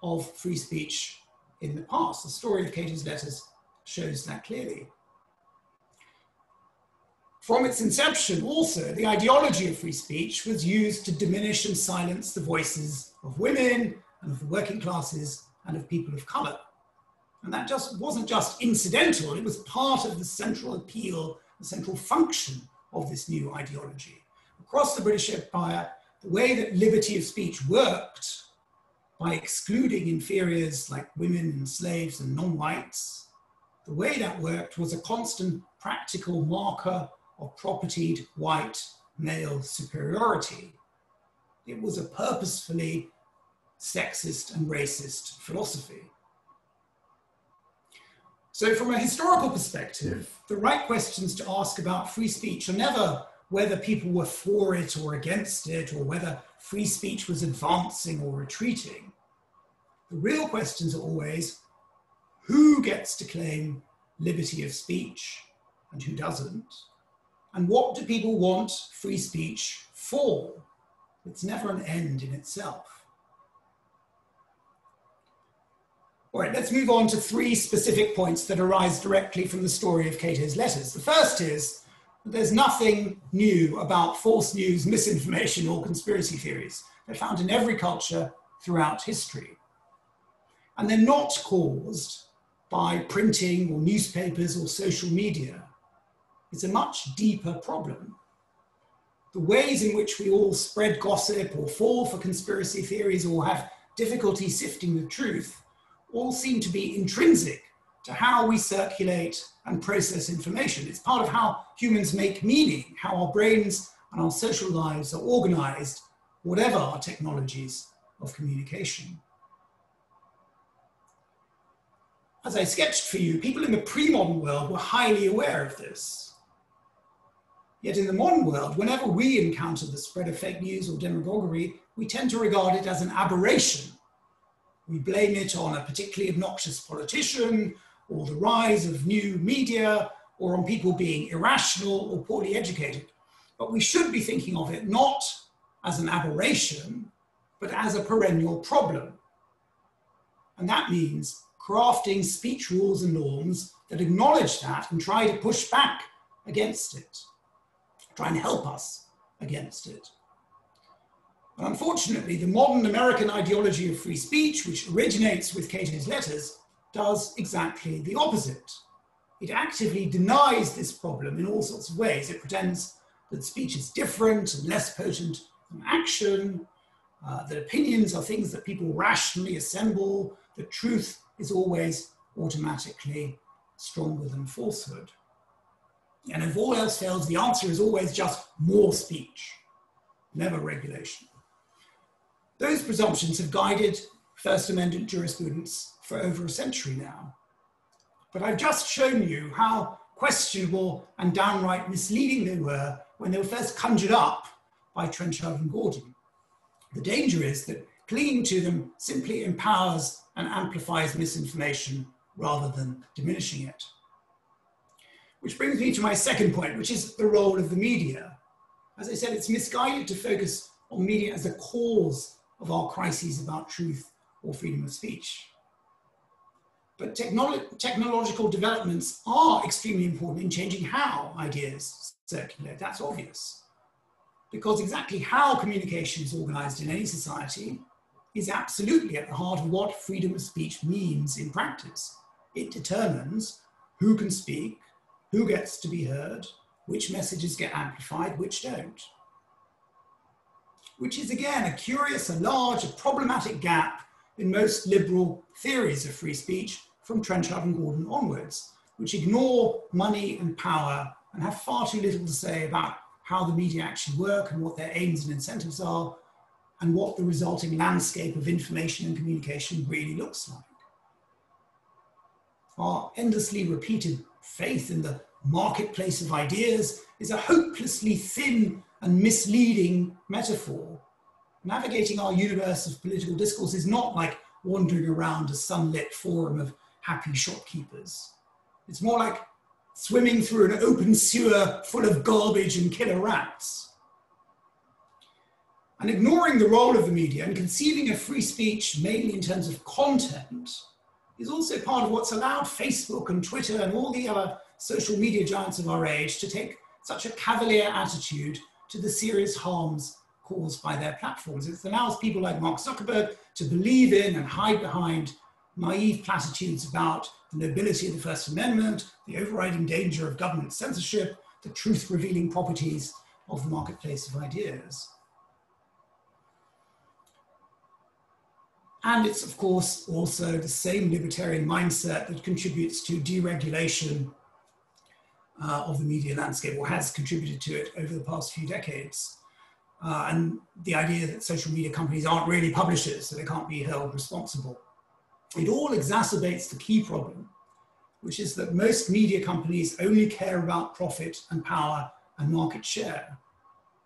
of free speech in the past. The story of Cato's letters shows that clearly. From its inception also, the ideology of free speech was used to diminish and silence the voices of women and of the working classes and of people of color. And that just wasn't just incidental, it was part of the central appeal, the central function of this new ideology. Across the British Empire, the way that liberty of speech worked by excluding inferiors like women and slaves and non-whites, the way that worked was a constant practical marker of propertied white male superiority. It was a purposefully sexist and racist philosophy. So from a historical perspective, the right questions to ask about free speech are never whether people were for it or against it, or whether free speech was advancing or retreating. The real questions are always, who gets to claim liberty of speech and who doesn't? And what do people want free speech for? It's never an end in itself. All right, let's move on to three specific points that arise directly from the story of Cato's letters. The first is that there's nothing new about false news, misinformation, or conspiracy theories. They're found in every culture throughout history. And they're not caused by printing or newspapers or social media. It's a much deeper problem. the ways in which we all spread gossip or fall for conspiracy theories or have difficulty sifting the truth all seem to be intrinsic to how we circulate and process information. It's part of how humans make meaning, how our brains and our social lives are organized, whatever our technologies of communication. As I sketched for you, people in the pre-modern world were highly aware of this. Yet in the modern world, whenever we encounter the spread of fake news or demagoguery, we tend to regard it as an aberration. We blame it on a particularly obnoxious politician, or the rise of new media, or on people being irrational or poorly educated. But we should be thinking of it not as an aberration, but as a perennial problem. And that means crafting speech rules and norms that acknowledge that and try to push back against it, try and help us against it. But unfortunately, the modern American ideology of free speech, which originates with Cato's letters, does exactly the opposite. It actively denies this problem in all sorts of ways. It pretends that speech is different and less potent than action, that opinions are things that people rationally assemble, that truth is always automatically stronger than falsehood. And if all else fails, the answer is always just more speech, never regulation. Those presumptions have guided First Amendment jurisprudence for over a century now. But I've just shown you how questionable and downright misleading they were when they were first conjured up by Trenchard and Gordon. The danger is that clinging to them simply empowers and amplifies misinformation rather than diminishing it. Which brings me to my second point, which is the role of the media. As I said, it's misguided to focus on media as a cause of our crises about truth or freedom of speech. But technological developments are extremely important in changing how ideas circulate. That's obvious. Because exactly how communication is organized in any society is absolutely at the heart of what freedom of speech means in practice. It determines who can speak, who gets to be heard, which messages get amplified, which don't. Which is again a curious, a large, a problematic gap in most liberal theories of free speech from Trenchard and Gordon onwards, which ignore money and power and have far too little to say about how the media actually work and what their aims and incentives are, and what the resulting landscape of information and communication really looks like. Our endlessly repeated faith in the marketplace of ideas is a hopelessly thin and misleading metaphor. Navigating our universe of political discourse is not like wandering around a sunlit forum of happy shopkeepers. It's more like swimming through an open sewer full of garbage and killer rats. And ignoring the role of the media and conceiving of free speech mainly in terms of content is also part of what's allowed Facebook and Twitter and all the other social media giants of our age to take such a cavalier attitude to the serious harms caused by their platforms. It allows people like Mark Zuckerberg to believe in and hide behind naive platitudes about the nobility of the First Amendment, the overriding danger of government censorship, the truth-revealing properties of the marketplace of ideas. And it's, of course, also the same libertarian mindset that contributes to deregulation of the media landscape, or has contributed to it over the past few decades. And the idea that social media companies aren't really publishers, so they can't be held responsible. It all exacerbates the key problem, which is that most media companies only care about profit and power and market share.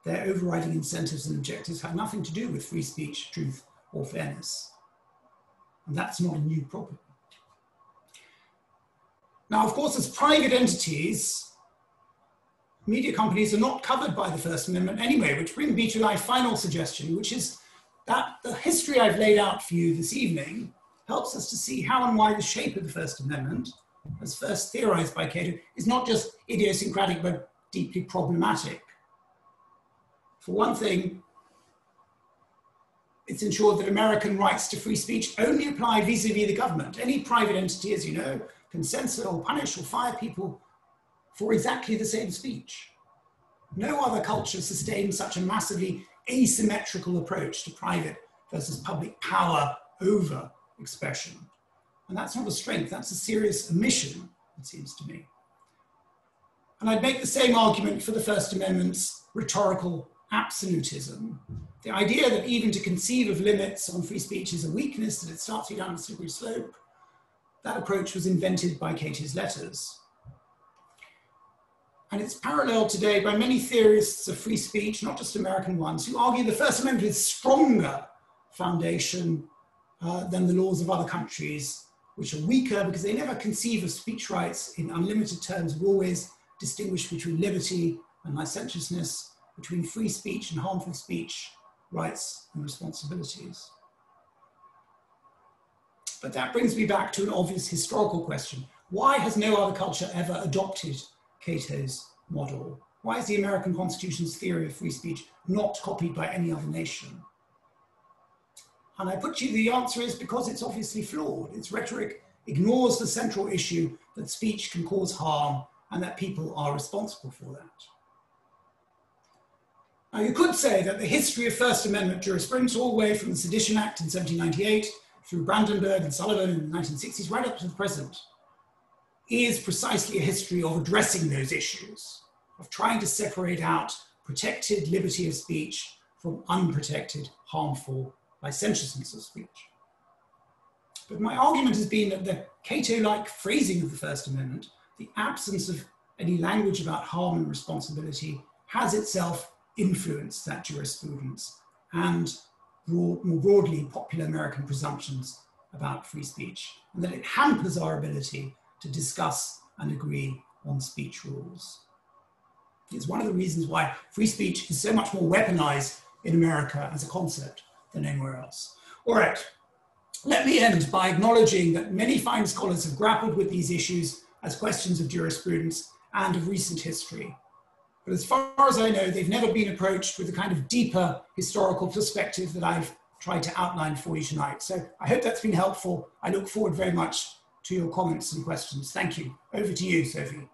Their overriding incentives and objectives have nothing to do with free speech, truth, or fairness. And that's not a new problem. Now, of course, as private entities, media companies are not covered by the First Amendment anyway, which brings me to my final suggestion, which is that the history I've laid out for you this evening helps us to see how and why the shape of the First Amendment, as first theorized by Cato, is not just idiosyncratic, but deeply problematic. For one thing, it's ensured that American rights to free speech only apply vis-a-vis the government. Any private entity, as you know, can censor or punish or fire people for exactly the same speech. No other culture sustains such a massively asymmetrical approach to private versus public power over expression. And that's not a strength, that's a serious omission, it seems to me. And I'd make the same argument for the First Amendment's rhetorical absolutism. The idea that even to conceive of limits on free speech is a weakness, that it starts you down a slippery slope, that approach was invented by Cato's letters. And it's paralleled today by many theorists of free speech, not just American ones, who argue the First Amendment is stronger foundation than the laws of other countries, which are weaker because they never conceive of speech rights in unlimited terms, but always distinguish between liberty and licentiousness, between free speech and harmful speech, rights and responsibilities. But that brings me back to an obvious historical question. Why has no other culture ever adopted Cato's model? Why is the American Constitution's theory of free speech not copied by any other nation? And I put to you the answer is because it's obviously flawed. Its rhetoric ignores the central issue that speech can cause harm and that people are responsible for that. Now you could say that the history of First Amendment jurisprudence all the way from the Sedition Act in 1798 through Brandenburg and Sullivan in the 1960s right up to the present is precisely a history of addressing those issues, of trying to separate out protected liberty of speech from unprotected, harmful licentiousness of speech. But my argument has been that the Cato-like phrasing of the First Amendment, the absence of any language about harm and responsibility, has itself influenced that jurisprudence and more broadly popular American presumptions about free speech, and that it hampers our ability to discuss and agree on speech rules. It's one of the reasons why free speech is so much more weaponized in America as a concept than anywhere else. All right, let me end by acknowledging that many fine scholars have grappled with these issues as questions of jurisprudence and of recent history. But as far as I know, they've never been approached with the kind of deeper historical perspective that I've tried to outline for you tonight. So I hope that's been helpful. I look forward very much to your comments and questions. Thank you. Over to you, Sophie.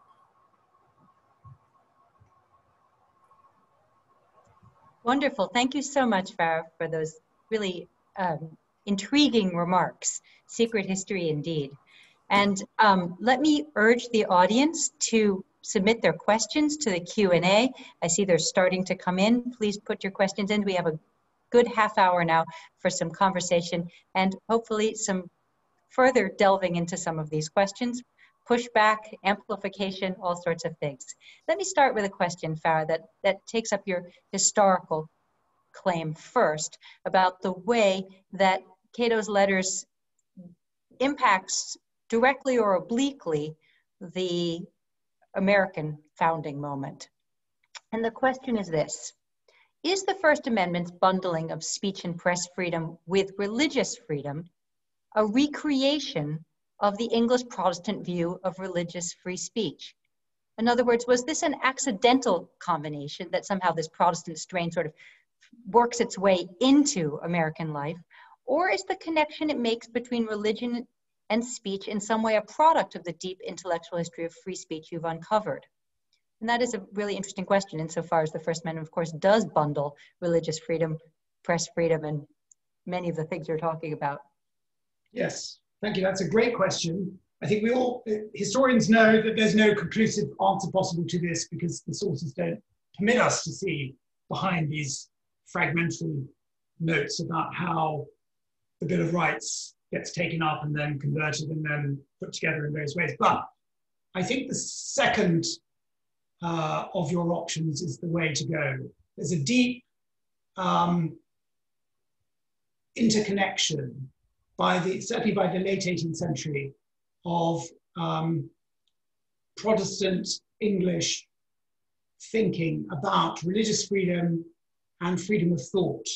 Wonderful. Thank you so much, Farah, for those really intriguing remarks. Secret history indeed. And let me urge the audience to submit their questions to the Q&A. I see they're starting to come in. Please put your questions in. We have a good half hour now for some conversation and hopefully some further delving into some of these questions, pushback, amplification, all sorts of things. Let me start with a question, Farah, that takes up your historical claim first about the way that Cato's letters impacts directly or obliquely the American founding moment. And the question is this: is the First Amendment's bundling of speech and press freedom with religious freedom a recreation of the English Protestant view of religious free speech? In other words, was this an accidental combination that somehow this Protestant strain sort of works its way into American life? Or is the connection it makes between religion and speech in some way a product of the deep intellectual history of free speech you've uncovered? And that is a really interesting question insofar as the First Amendment, of course, does bundle religious freedom, press freedom, and many of the things you're talking about. Yes, thank you. That's a great question. I think we all, historians know that there's no conclusive answer possible to this because the sources don't permit us to see behind these fragmentary notes about how the Bill of Rights gets taken up and then converted and then put together in various ways. But I think the second of your options is the way to go. There's a deep interconnection certainly by the late 18th century of Protestant English thinking about religious freedom and freedom of thought,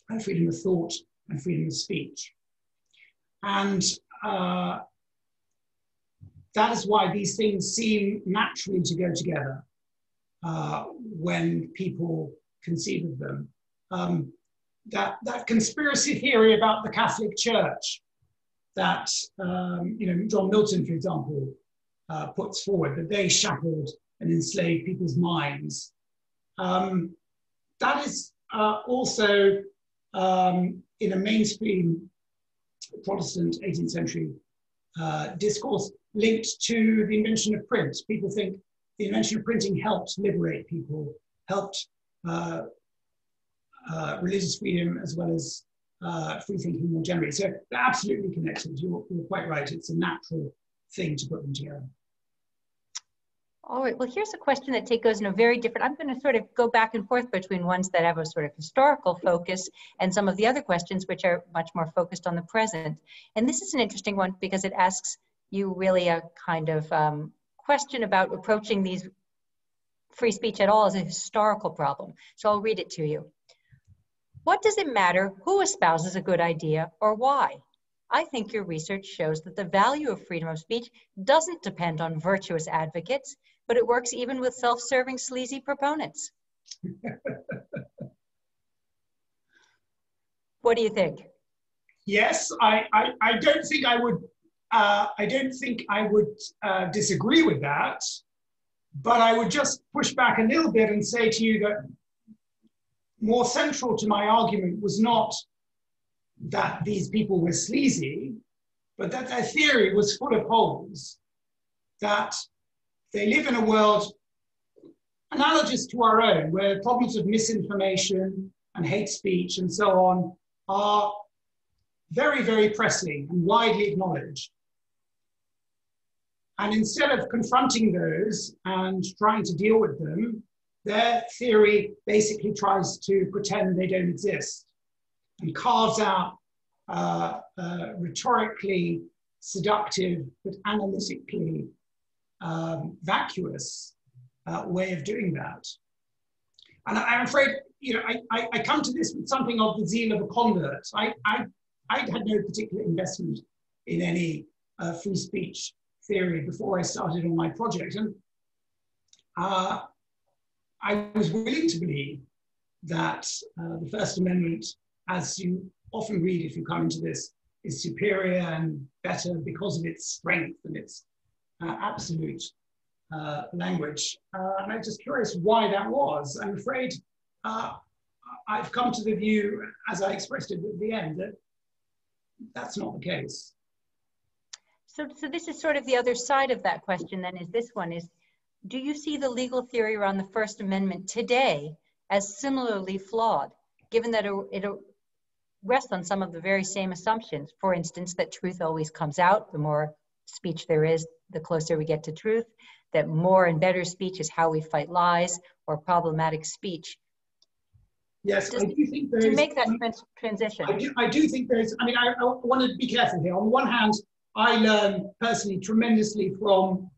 and freedom of thought and freedom of speech. And that is why these things seem naturally to go together when people conceive of them. That conspiracy theory about the Catholic Church that John Milton, for example, puts forward, that they shackled and enslave people's minds. That is also in a mainstream Protestant 18th century discourse linked to the invention of print. People think the invention of printing helped liberate people, helped religious freedom as well as free thinking more generally. So they're absolutely connected. You're quite right. It's a natural thing to put them together. All right, well, here's a question that goes in a very different, I'm going to sort of go back and forth between ones that have a sort of historical focus and some of the other questions which are much more focused on the present. And this is an interesting one because it asks you really a kind of question about approaching these free speech at all as a historical problem. So I'll read it to you. What does it matter who espouses a good idea or why? I think your research shows that the value of freedom of speech doesn't depend on virtuous advocates, but it works even with self-serving, sleazy proponents. What do you think? Yes, I don't think I would. I don't think I would disagree with that, but I would just push back a little bit and say to you that more central to my argument was not that these people were sleazy, but that their theory was full of holes, that they live in a world analogous to our own, where problems of misinformation and hate speech and so on are very, very pressing and widely acknowledged. And instead of confronting those and trying to deal with them, their theory basically tries to pretend they don't exist and carves out rhetorically seductive but analytically vacuous way of doing that. And I'm afraid, you know, I come to this with something of the zeal of a convert. I had no particular investment in any free speech theory before I started on my project. And I was willing to believe that the First Amendment, as you often read if you come into this, is superior and better because of its strength and its absolute language. And I'm just curious why that was. I'm afraid I've come to the view, as I expressed it at the end, that that's not the case. So this is sort of the other side of that question then, is this one is, do you see the legal theory around the First Amendment today as similarly flawed, given that it rests on some of the very same assumptions? For instance, that truth always comes out. The more speech there is, the closer we get to truth. That more and better speech is how we fight lies or problematic speech. Yes, I do think there is. To make that transition. I do think there is. I mean, I want to be careful here. On the one hand, I learn personally tremendously from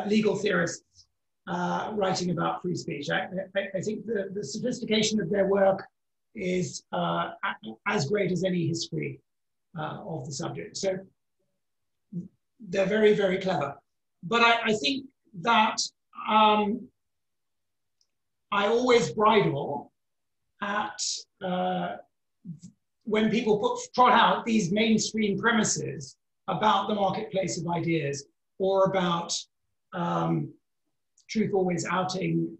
legal theorists writing about free speech. I think the sophistication of their work is as great as any history of the subject. So they're very, very clever. But I think that I always bridle at when people trot out these mainstream premises about the marketplace of ideas or about truth always outing,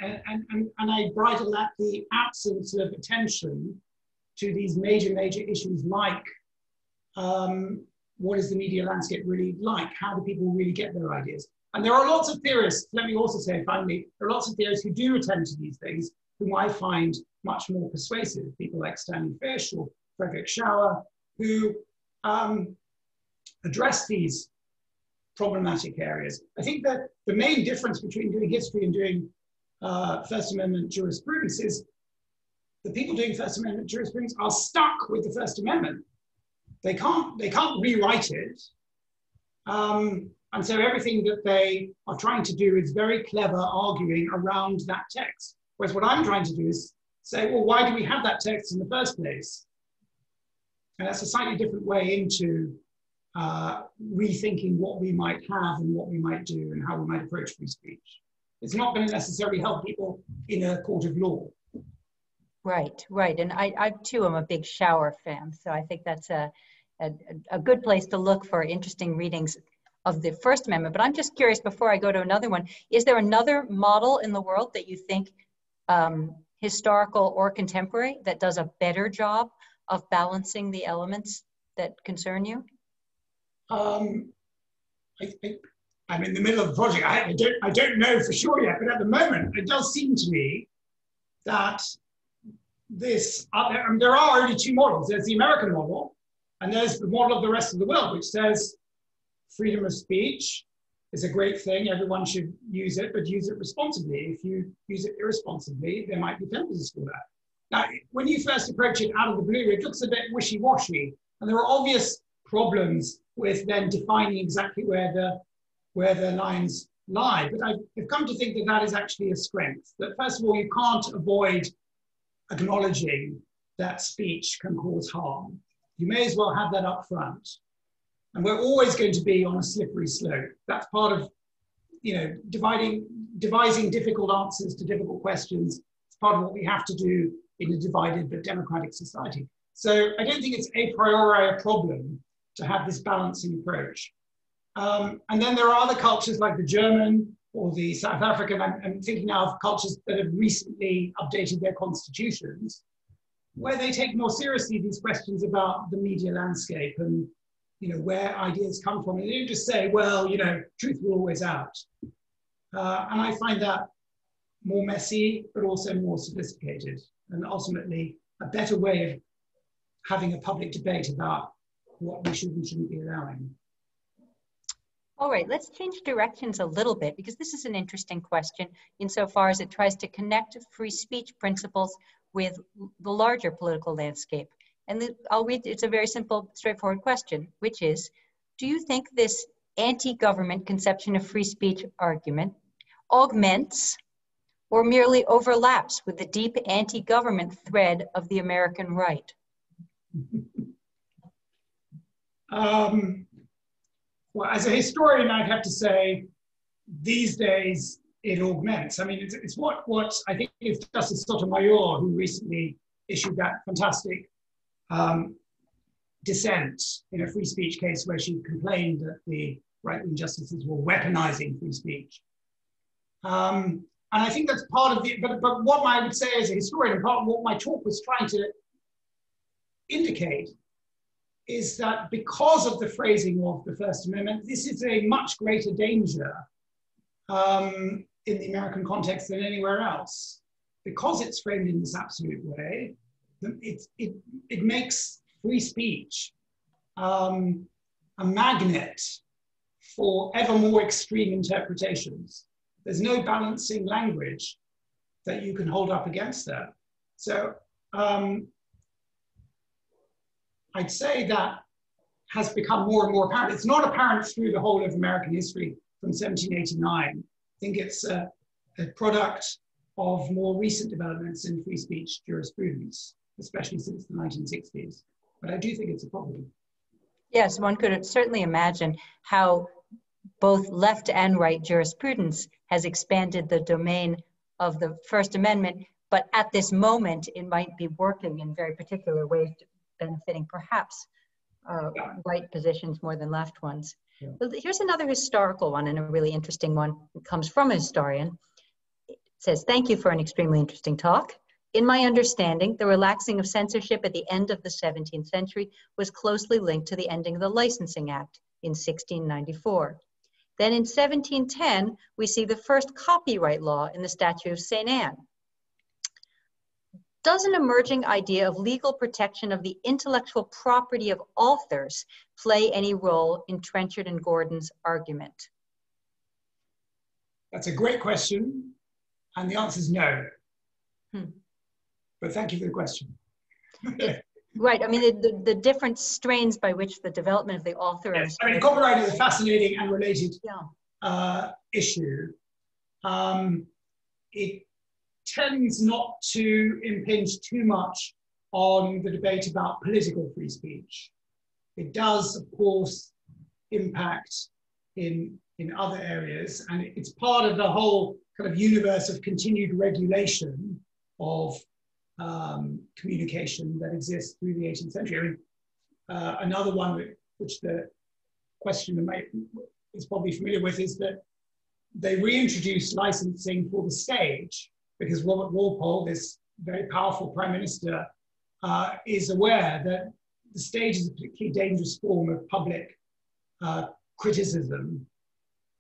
and I bridle at the absence of attention to these major issues like what is the media landscape really like? How do people really get their ideas? And there are lots of theorists, let me also say finally, there are lots of theorists who do attend to these things, whom I find much more persuasive. People like Stanley Fish or Frederick Schauer, who address these problematic areas. I think that the main difference between doing history and doing First Amendment jurisprudence is the people doing First Amendment jurisprudence are stuck with the First Amendment. They can't rewrite it. And so everything that they are trying to do is very clever arguing around that text. Whereas what I'm trying to do is say, well, why do we have that text in the first place? And that's a slightly different way into rethinking what we might have and what we might do and how we might approach free speech. It's not going to necessarily help people in a court of law. Right, right. And I too am a big Schauer fan. So I think that's a good place to look for interesting readings of the First Amendment. But I'm just curious, before I go to another one, is there another model in the world that you think, historical or contemporary, that does a better job of balancing the elements that concern you? I'm in the middle of the project. I don't know for sure yet, but at the moment, it does seem to me that there are only two models. There's the American model, and there's the model of the rest of the world, which says freedom of speech is a great thing. Everyone should use it, but use it responsibly. If you use it irresponsibly, there might be penalties for that. Now, when you first approach it out of the blue, it looks a bit wishy-washy, and there are obvious problems with then defining exactly where the lines lie. But I've come to think that that is actually a strength. That first of all, you can't avoid acknowledging that speech can cause harm. You may as well have that up front. And we're always going to be on a slippery slope. That's part of, devising difficult answers to difficult questions. It's part of what we have to do in a divided but democratic society. So I don't think it's a priori a problem to have this balancing approach. And then there are other cultures like the German or the South African. I'm thinking now of cultures that have recently updated their constitutions, where they take more seriously these questions about the media landscape and where ideas come from. And they don't just say, well, truth will always out. And I find that more messy, but also more sophisticated, and ultimately a better way of having a public debate about what we should and shouldn't be allowing. All right, let's change directions a little bit, because this is an interesting question insofar as it tries to connect free speech principles with the larger political landscape. And I'll read, it's a very simple, straightforward question, which is, do you think this anti-government conception of free speech argument augments or merely overlaps with the deep anti-government thread of the American right? Well, as a historian, I'd have to say, these days it augments. I mean, it's what I think it's Justice Sotomayor who recently issued that fantastic dissent in a free speech case where she complained that the right-wing justices were weaponizing free speech. And I think that's part of the, but what I would say as a historian, and part of what my talk was trying to indicate, is that because of the phrasing of the First Amendment, this is a much greater danger in the American context than anywhere else. Because it's framed in this absolute way, it makes free speech a magnet for ever more extreme interpretations. There's no balancing language that you can hold up against that. So I'd say that has become more and more apparent. It's not apparent through the whole of American history from 1789. I think it's a product of more recent developments in free speech jurisprudence, especially since the 1960s. But I do think it's a problem. Yes, one could certainly imagine how both left and right jurisprudence has expanded the domain of the First Amendment, but at this moment, it might be working in very particular ways, benefiting perhaps right positions more than left ones. Yeah. But here's another historical one, and a really interesting one. It comes from a historian. It says, thank you for an extremely interesting talk. In my understanding, the relaxing of censorship at the end of the 17th century was closely linked to the ending of the Licensing Act in 1694. Then in 1710, we see the first copyright law in the Statute of St. Anne. Does an emerging idea of legal protection of the intellectual property of authors play any role in Trenchard and Gordon's argument? That's a great question, and the answer is no. But thank you for the question. Right, I mean, the different strains by which the development of the author... Yes. I mean, copyright is a fascinating and related issue. It tends not to impinge too much on the debate about political free speech. It does, of course, impact in other areas, and it's part of the whole kind of universe of continued regulation of communication that exists through the 18th century. I mean, another one which the questioner is probably familiar with is that they reintroduced licensing for the stage because Robert Walpole, this very powerful prime minister, is aware that the stage is a particularly dangerous form of public criticism.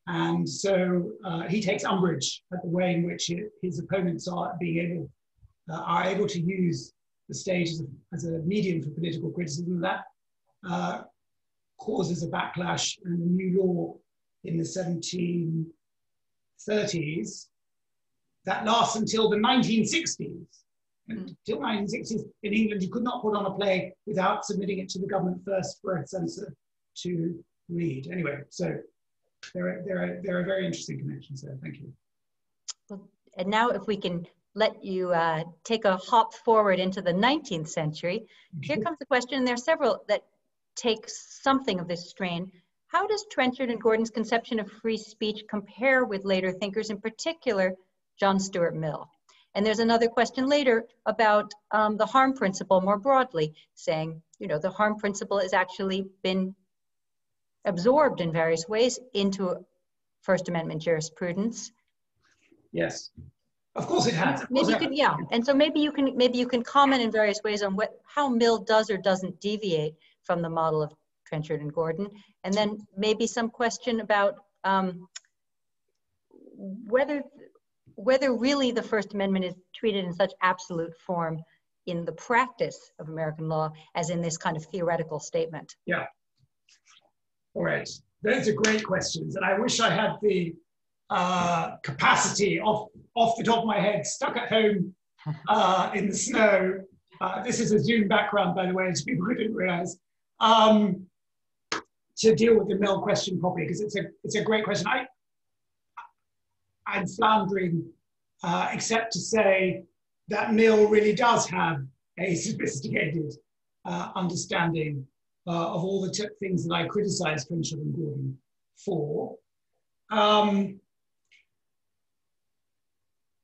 And so he takes umbrage at the way in which his opponents are able to use the stage as a medium for political criticism. That causes a backlash, and a new law in the 1730s that lasts until the 1960s. Until 1960s, in England, you could not put on a play without submitting it to the government first for a censor to read. Anyway, so there are very interesting connections there. Thank you. Well, and now if we can let you take a hop forward into the 19th century, here comes the question, and there are several that take something of this strain. How does Trenchard and Gordon's conception of free speech compare with later thinkers, in particular, John Stuart Mill? And there's another question later about the harm principle more broadly, saying, you know, the harm principle has actually been absorbed in various ways into First Amendment jurisprudence. Yes, of course it has. Maybe you can, yeah. And so maybe you can comment in various ways on how Mill does or doesn't deviate from the model of Trenchard and Gordon, and then maybe some question about whether really the First Amendment is treated in such absolute form in the practice of American law as in this kind of theoretical statement. Yeah. All right. Those are great questions. And I wish I had the capacity off the top of my head, stuck at home in the snow. This is a Zoom background, by the way, as people didn't realize, to deal with the Mill question properly, because it's a great question. I'm floundering, except to say that Mill really does have a sophisticated understanding of all the things that I criticize Trenchard and Gordon for. I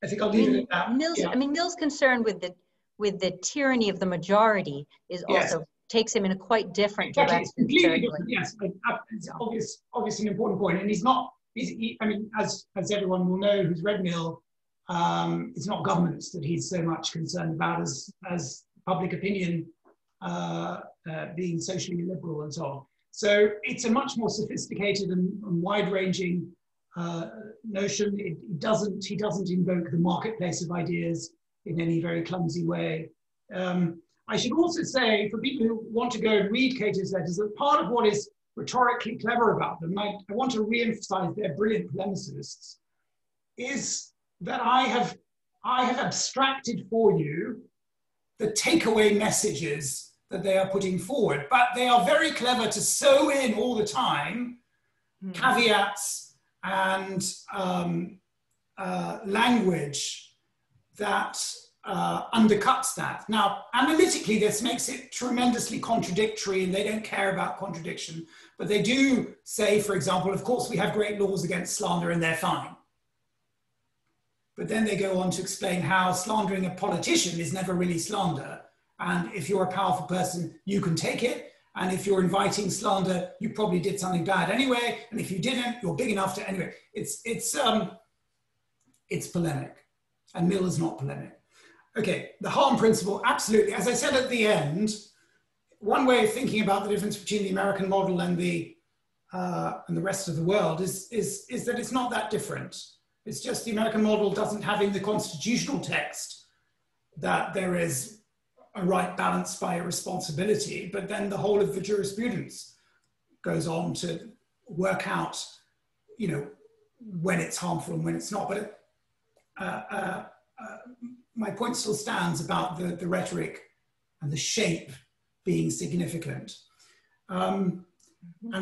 think I'll leave it at that. Mill's concern with the tyranny of the majority is also takes him in a quite different direction. It's completely different. Yes, it's obviously an important point, and he's not. I mean, as everyone will know who's read Mill, it's not governments that he's so much concerned about as public opinion being socially liberal and so on. So it's a much more sophisticated and wide-ranging notion. He doesn't invoke the marketplace of ideas in any very clumsy way. I should also say, for people who want to go and read Cato's letters, that part of what is rhetorically clever about them, I want to re-emphasize they're brilliant polemicists, is that I have abstracted for you the takeaway messages that they are putting forward, but they are very clever to sew in all the time caveats and language that undercuts that. Now, analytically, this makes it tremendously contradictory, and they don't care about contradiction, but they do say, for example, of course, we have great laws against slander and they're fine. But then they go on to explain how slandering a politician is never really slander. And if you're a powerful person, you can take it. And if you're inviting slander, you probably did something bad anyway. And if you didn't, you're big enough to, anyway. It's polemic. And Mill is not polemic. Okay, the harm principle, absolutely. As I said at the end, one way of thinking about the difference between the American model and the rest of the world is that it's not that different. It's just the American model doesn't have in the constitutional text that there is a right balance by a responsibility, but then the whole of the jurisprudence goes on to work out, you know, when it's harmful and when it's not. But my point still stands about the rhetoric and the shape being significant. And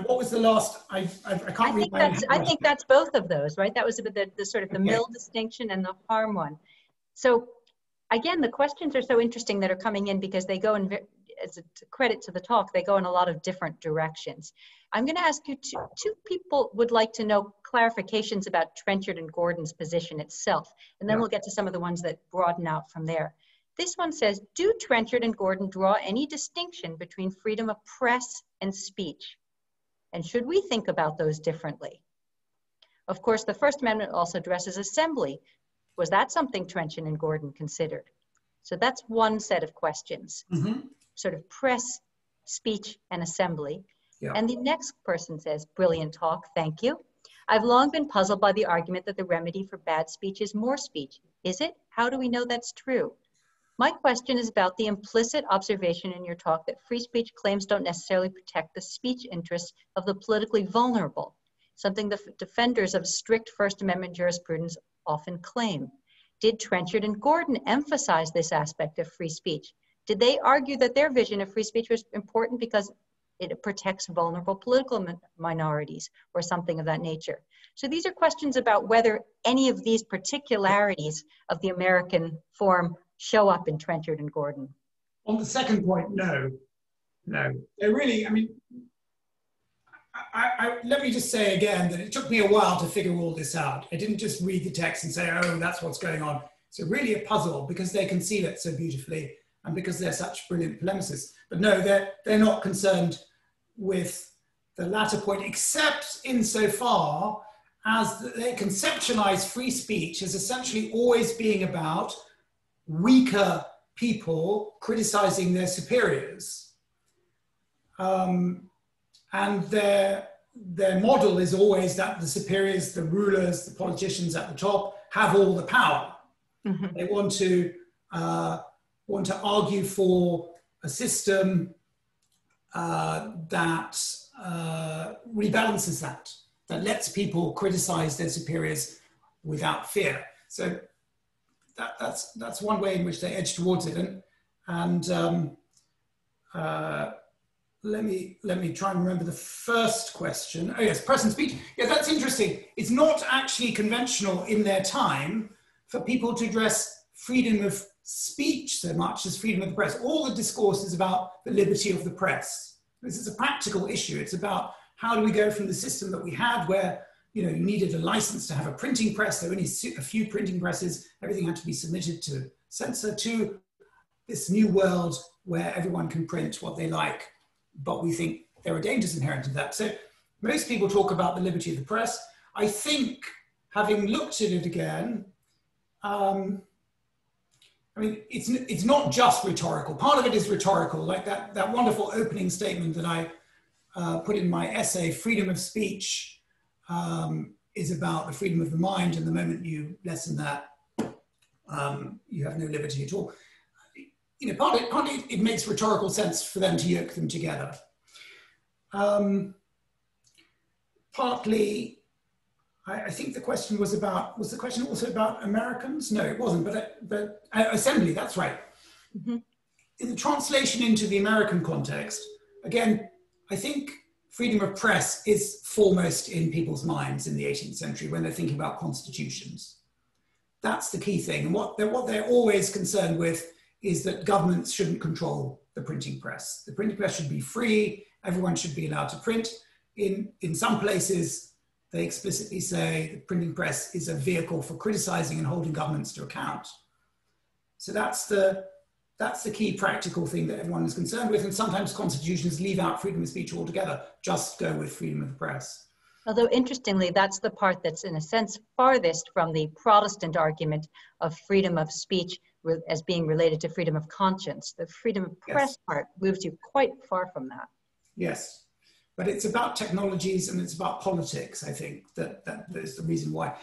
what was the last? I can't read. I think that's both of those, right? That was the sort of the Mill distinction and the harm one. So again, the questions are so interesting that are coming in because they go in, as a credit to the talk, they go in a lot of different directions. I'm going to ask you two people would like to know clarifications about Trenchard and Gordon's position itself, and then we'll get to some of the ones that broaden out from there. This one says, do Trenchard and Gordon draw any distinction between freedom of press and speech? And should we think about those differently? Of course, the First Amendment also addresses assembly. Was that something Trenchard and Gordon considered? So that's one set of questions, sort of press, speech, and assembly. Yeah. And the next person says, brilliant talk, thank you. I've long been puzzled by the argument that the remedy for bad speech is more speech. Is it? How do we know that's true? My question is about the implicit observation in your talk that free speech claims don't necessarily protect the speech interests of the politically vulnerable, something the defenders of strict First Amendment jurisprudence often claim. Did Trenchard and Gordon emphasize this aspect of free speech? Did they argue that their vision of free speech was important because it protects vulnerable political minorities or something of that nature? So these are questions about whether any of these particularities of the American form show up in Trenchard and Gordon. On the second point, no. They're really, I mean, let me just say again that it took me a while to figure all this out. I didn't just read the text and say, oh, that's what's going on. It's really a puzzle because they conceal it so beautifully and because they're such brilliant polemicists. But no, they're not concerned with the latter point, except insofar as they conceptualize free speech as essentially always being about weaker people criticizing their superiors. And their model is always that the superiors, the rulers, the politicians at the top have all the power. They want to argue for a system that rebalances that lets people criticize their superiors without fear. So that's one way in which they edge towards it. And let me try and remember the first question. Oh yes, press and speech. Yeah, that's interesting. It's not actually conventional in their time for people to address freedom of speech so much as freedom of the press. All the discourse is about the liberty of the press. This is a practical issue. It's about how do we go from the system that we had where you needed a license to have a printing press, there were only a few printing presses, everything had to be submitted to censor, to this new world where everyone can print what they like, but we think there are dangers inherent in that. So most people talk about the liberty of the press. I think, having looked at it again, I mean, it's not just rhetorical. Part of it is rhetorical, like that wonderful opening statement that I put in my essay, freedom of speech is about the freedom of the mind, and the moment you lessen that, you have no liberty at all. Partly it makes rhetorical sense for them to yoke them together. Partly, I think the question was the question also about Americans? No, it wasn't, but assembly, that's right. In the translation into the American context, again, I think freedom of press is foremost in people's minds in the 18th century when they're thinking about constitutions. That's the key thing. And what they're always concerned with is that governments shouldn't control the printing press. The printing press should be free. Everyone should be allowed to print. In some places, they explicitly say the printing press is a vehicle for criticizing and holding governments to account. So that's the key practical thing that everyone is concerned with. And sometimes constitutions leave out freedom of speech altogether, just go with freedom of the press. Although interestingly, that's the part that's in a sense farthest from the Protestant argument of freedom of speech as being related to freedom of conscience. The freedom of press part moves you quite far from that. Yes, but it's about technologies and it's about politics, I think, that is the reason why.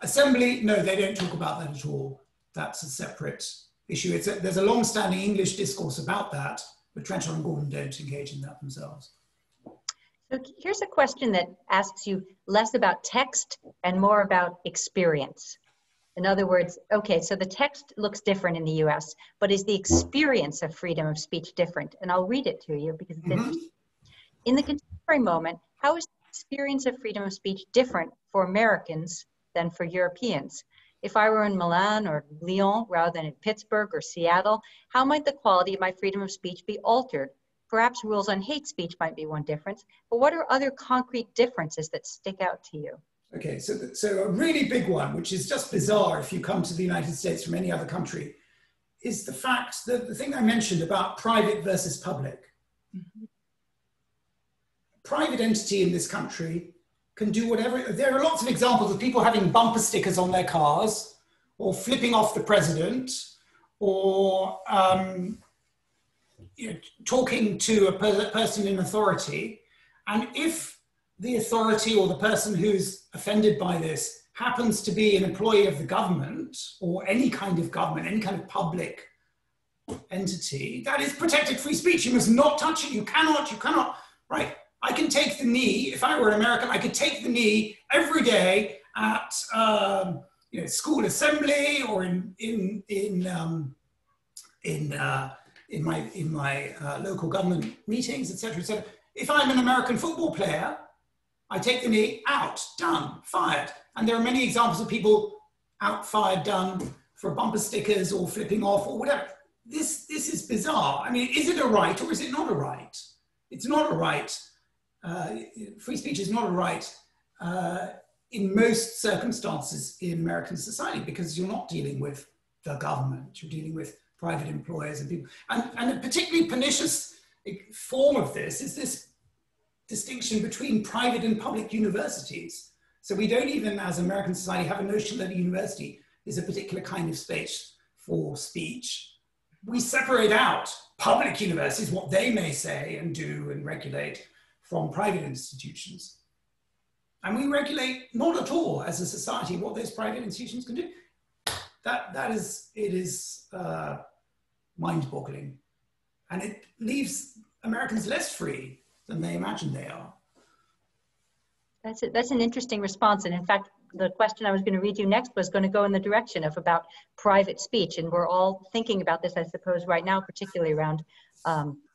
Assembly, no, they don't talk about that at all. That's a separate issue. There's a long-standing English discourse about that, but Trenchard and Gordon don't engage in that themselves. So here's a question that asks you less about text and more about experience. In other words, okay, so the text looks different in the US, but is the experience of freedom of speech different? And I'll read it to you because it's interesting. In the contemporary moment, how is the experience of freedom of speech different for Americans than for Europeans? If I were in Milan or Lyon rather than in Pittsburgh or Seattle, how might the quality of my freedom of speech be altered? Perhaps rules on hate speech might be one difference, but what are other concrete differences that stick out to you? Okay, so a really big one, which is just bizarre if you come to the United States from any other country, is the fact that the thing I mentioned about private versus public. private entity in this country can do whatever. There are lots of examples of people having bumper stickers on their cars, or flipping off the president, or talking to a person in authority. And if the authority or the person who's offended by this happens to be an employee of the government, or any kind of government, any kind of public entity, that is protected free speech. You must not touch it. You cannot, right? I can take the knee, if I were an American, I could take the knee every day at school assembly, or in my local government meetings, etc., etc. If I'm an American football player, I take the knee, out, done, fired. And there are many examples of people out, fired, done for bumper stickers or flipping off or whatever. This is bizarre. I mean, is it a right or is it not a right? It's not a right. Free speech is not a right in most circumstances in American society, because you're not dealing with the government, you're dealing with private employers and people. And a particularly pernicious form of this is this distinction between private and public universities. So we don't even, as American society, have a notion that a university is a particular kind of space for speech. We separate out public universities, what they may say and do and regulate, from private institutions. And we regulate not at all as a society what those private institutions can do. It is mind-boggling. And it leaves Americans less free than they imagine they are. That's an interesting response. And in fact, the question I was going to read you next was going to go in the direction of about private speech. And we're all thinking about this, I suppose, right now, particularly around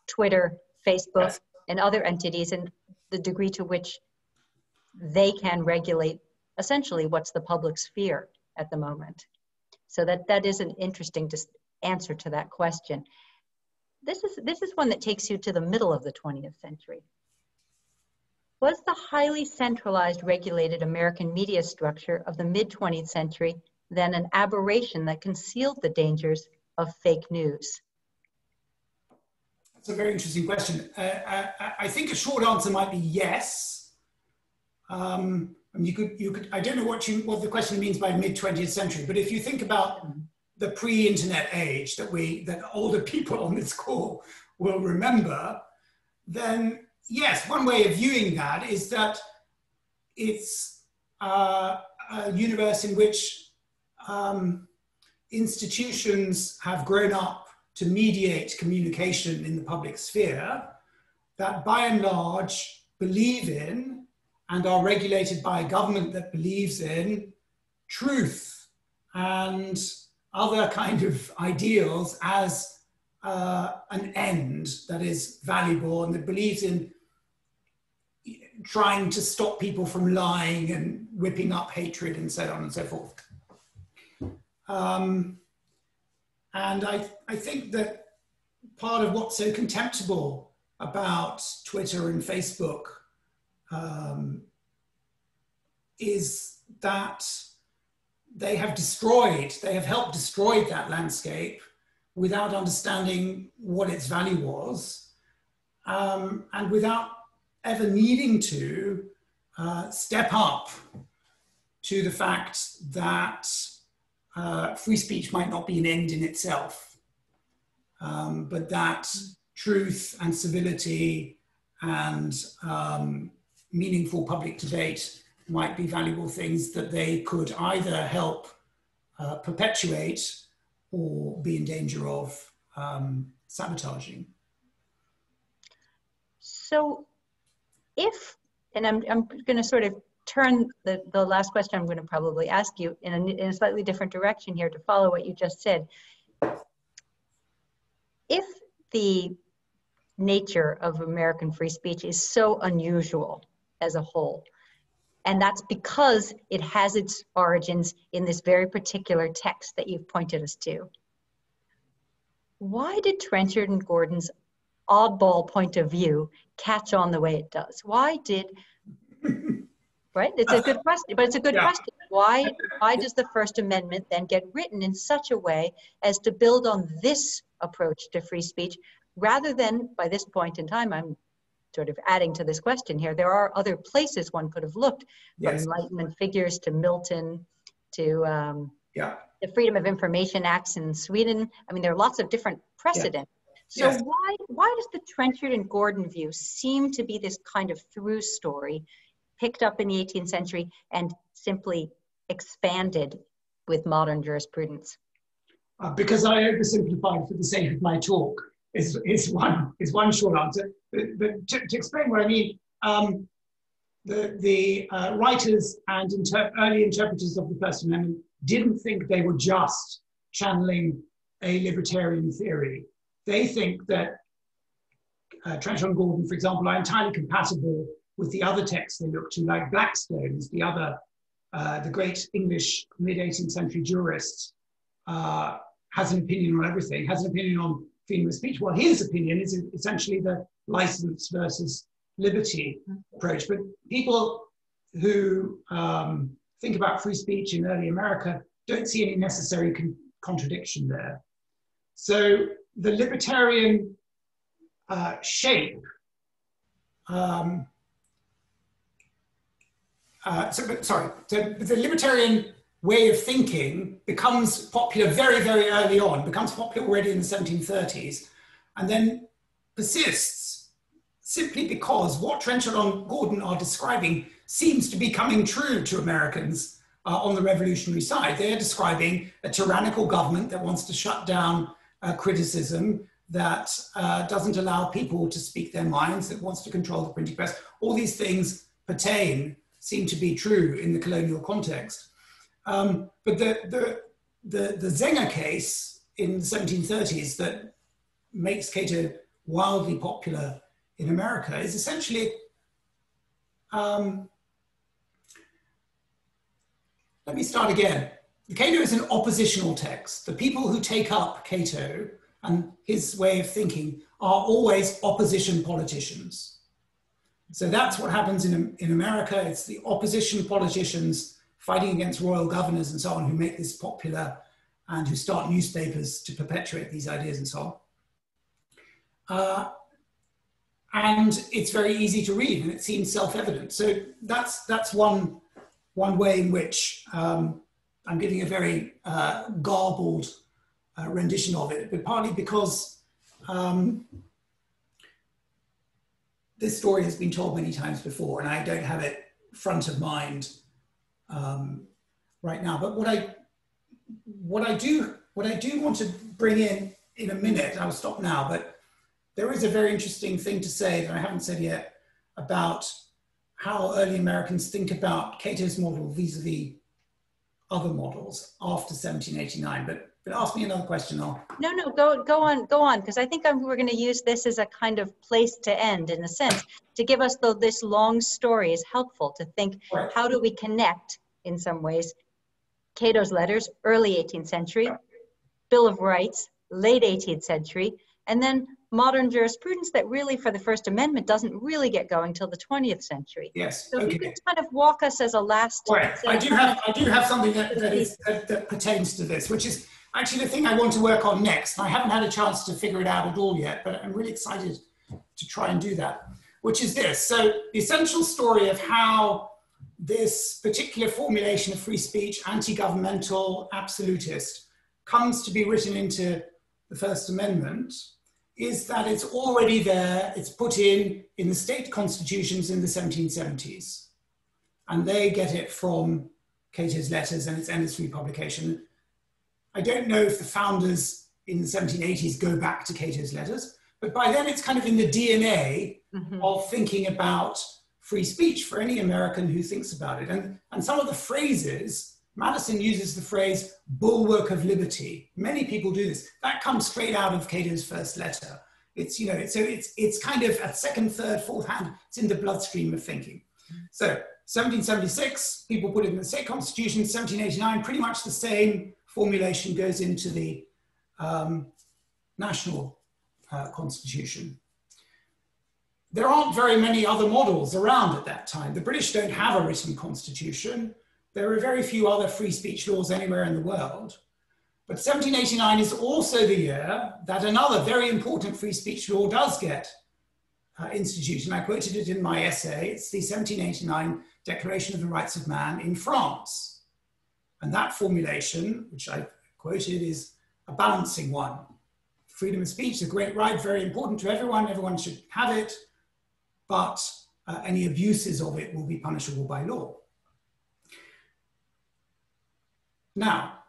Twitter, Facebook, yes, and other entities, and the degree to which they can regulate essentially what's the public sphere at the moment. So that is an interesting answer to that question. This is one that takes you to the middle of the 20th century. Was the highly centralized regulated American media structure of the mid-20th century then an aberration that concealed the dangers of fake news? That's a very interesting question. I think a short answer might be yes. And you could. I don't know what the question means by mid-20th century, but if you think about the pre-internet age that older people on this call will remember, then yes, one way of viewing that is that it's a universe in which institutions have grown up to mediate communication in the public sphere, that by and large believe in and are regulated by a government that believes in truth and other kind of ideals as an end that is valuable, and that believes in trying to stop people from lying and whipping up hatred and so on and so forth. And I think that part of what's so contemptible about Twitter and Facebook is that they have helped destroy that landscape without understanding what its value was, and without ever needing to step up to the fact that free speech might not be an end in itself, but that truth and civility and meaningful public debate might be valuable things that they could either help perpetuate or be in danger of sabotaging. So and I'm going to sort of turn the last question I'm going to probably ask you in a slightly different direction here to follow what you just said. If the nature of American free speech is so unusual as a whole, and that's because it has its origins in this very particular text that you've pointed us to, why did Trenchard and Gordon's oddball point of view catch on the way it does? Why did, right? It's a good question, but it's a good question. Why does the First Amendment then get written in such a way as to build on this approach to free speech, rather than, by this point in time, I'm sort of adding to this question here, there are other places one could have looked, from Enlightenment figures to Milton to the Freedom of Information Acts in Sweden. I mean, there are lots of different precedents. So why does the Trenchard and Gordon view seem to be this kind of through story picked up in the 18th century and simply expanded with modern jurisprudence? Because I oversimplified for the sake of my talk is one short answer. But to explain what I mean, the writers and early interpreters of the First Amendment didn't think they were just channeling a libertarian theory. They think that Trenchard and Gordon, for example, are entirely compatible with the other texts they look to, like Blackstone's, the great English mid-18th century jurist, has an opinion on everything, has an opinion on freedom of speech. Well, his opinion is essentially the license versus liberty approach. But people who think about free speech in early America don't see any necessary contradiction there. So the libertarian shape, so the libertarian way of thinking becomes popular very, very early on, becomes popular already in the 1730s, and then persists simply because what Trenchard and Gordon are describing seems to be coming true to Americans on the revolutionary side. They are describing a tyrannical government that wants to shut down criticism, that doesn't allow people to speak their minds, that wants to control the printing press. All these things seem to be true in the colonial context. But the Zenger case in the 1730s that makes Cato wildly popular in America is essentially, let me start again. The Cato is an oppositional text. The people who take up Cato and his way of thinking are always opposition politicians. So that's what happens in America. It's the opposition politicians fighting against royal governors and so on who make this popular and who start newspapers to perpetuate these ideas and so on. And it's very easy to read and it seems self-evident. So that's one way in which I'm giving a very garbled rendition of it, but partly because this story has been told many times before and I don't have it front of mind right now. But what I do want to bring in a minute, I'll stop now, but there is a very interesting thing to say that I haven't said yet about how early Americans think about Cato's model vis-a-vis other models after 1789. But ask me another question. No, go on, because I think we're going to use this as a kind of place to end, in a sense, to give us, though this long story is helpful to think, right, how do we connect, in some ways, Cato's letters, early 18th century, Bill of Rights, late 18th century, and then modern jurisprudence that really, for the First Amendment, doesn't really get going till the 20th century. Yes. So if you could kind of walk us as a last... Right. I do have something that pertains to this, which is actually the thing I want to work on next. I haven't had a chance to figure it out at all yet, but I'm really excited to try and do that, which is this. So the essential story of how this particular formulation of free speech, anti-governmental, absolutist, comes to be written into the First Amendment is that it's already there, it's put in the state constitutions in the 1770s. And they get it from Cato's letters and its End of Pre-Publication. I don't know if the founders in the 1780s go back to Cato's letters, but by then it's kind of in the DNA of thinking about free speech for any American who thinks about it. And some of the phrases, Madison uses the phrase bulwark of liberty. Many people do this. That comes straight out of Cato's first letter. It's, you know, it's kind of at second, third, fourth hand, it's in the bloodstream of thinking. So 1776, people put it in the state constitution. 1789, pretty much the same formulation goes into the national constitution. There aren't very many other models around at that time. The British don't have a written constitution. There are very few other free speech laws anywhere in the world. But 1789 is also the year that another very important free speech law does get instituted, and I quoted it in my essay. It's the 1789 Declaration of the Rights of Man in France. And that formulation, which I quoted, is a balancing one. Freedom of speech is a great right, very important to everyone. Everyone should have it, but any abuses of it will be punishable by law. Now,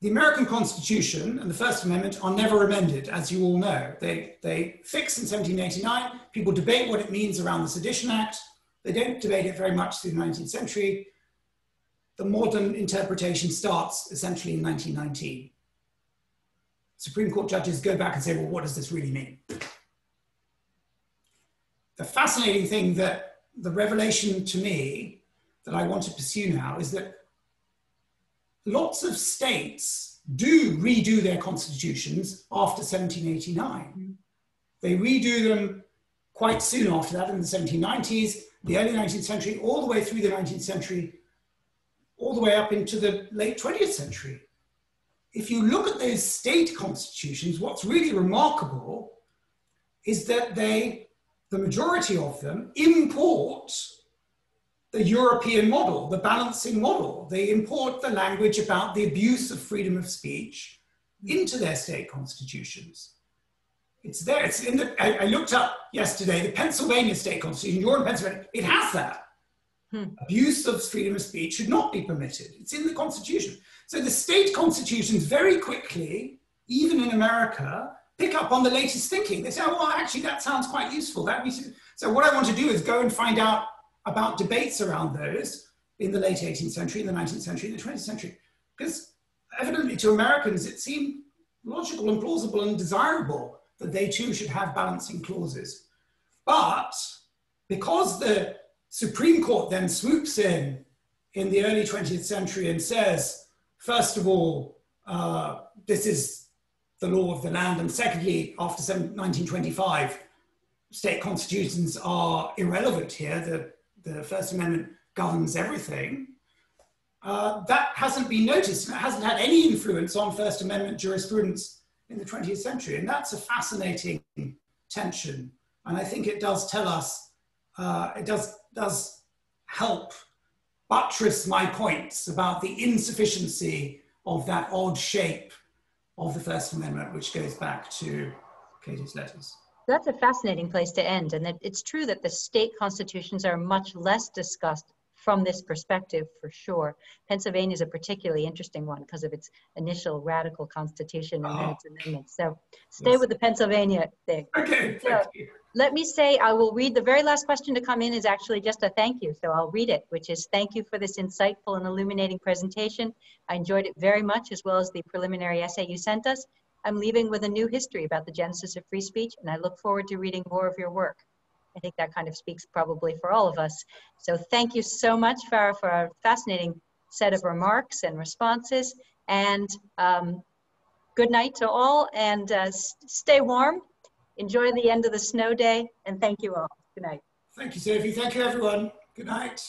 the American Constitution and the First Amendment are never amended, as you all know. They fix in 1789. People debate what it means around the Sedition Act. They don't debate it very much through the 19th century. The modern interpretation starts essentially in 1919. Supreme Court judges go back and say, well, what does this really mean? The fascinating thing that the revelation to me that I want to pursue now is that lots of states do redo their constitutions after 1789. They redo them quite soon after that in the 1790s, the early 19th century, all the way through the 19th century, all the way up into the late 20th century. If you look at those state constitutions, what's really remarkable is that the majority of them import the European model, the balancing model. They import the language about the abuse of freedom of speech into their state constitutions. It's there. It's in the. I looked up yesterday the Pennsylvania state constitution. You're in Pennsylvania. It has that. Abuse of freedom of speech should not be permitted. It's in the Constitution. So the state constitutions very quickly, even in America, pick up on the latest thinking. They say, oh, well, actually, that sounds quite useful. So what I want to do is go and find out about debates around those in the late 18th century, in the 19th century, in the 20th century. Because evidently to Americans, it seemed logical and plausible and desirable that they too should have balancing clauses. But because the Supreme Court then swoops in the early 20th century and says, first of all, this is the law of the land, and secondly, after 1925, state constitutions are irrelevant here. The First Amendment governs everything. That hasn't been noticed, and it hasn't had any influence on First Amendment jurisprudence in the 20th century. And that's a fascinating tension. And I think it does tell us, it does help buttress my points about the insufficiency of that odd shape of the First Amendment, which goes back to Cato's letters. That's a fascinating place to end. And it's true that the state constitutions are much less discussed from this perspective, for sure. Pennsylvania is a particularly interesting one because of its initial radical constitution and then its amendments. So stay with the Pennsylvania thing. Okay, thank you. Let me say, I will read the very last question to come in is actually just a thank you. So I'll read it, which is, thank you for this insightful and illuminating presentation. I enjoyed it very much, as well as the preliminary essay you sent us. I'm leaving with a new history about the genesis of free speech, and I look forward to reading more of your work. I think that kind of speaks probably for all of us. So thank you so much, Fara, for a fascinating set of remarks and responses. And good night to all, and stay warm. Enjoy the end of the snow day, and thank you all. Good night. Thank you, Sophie. Thank you, everyone. Good night.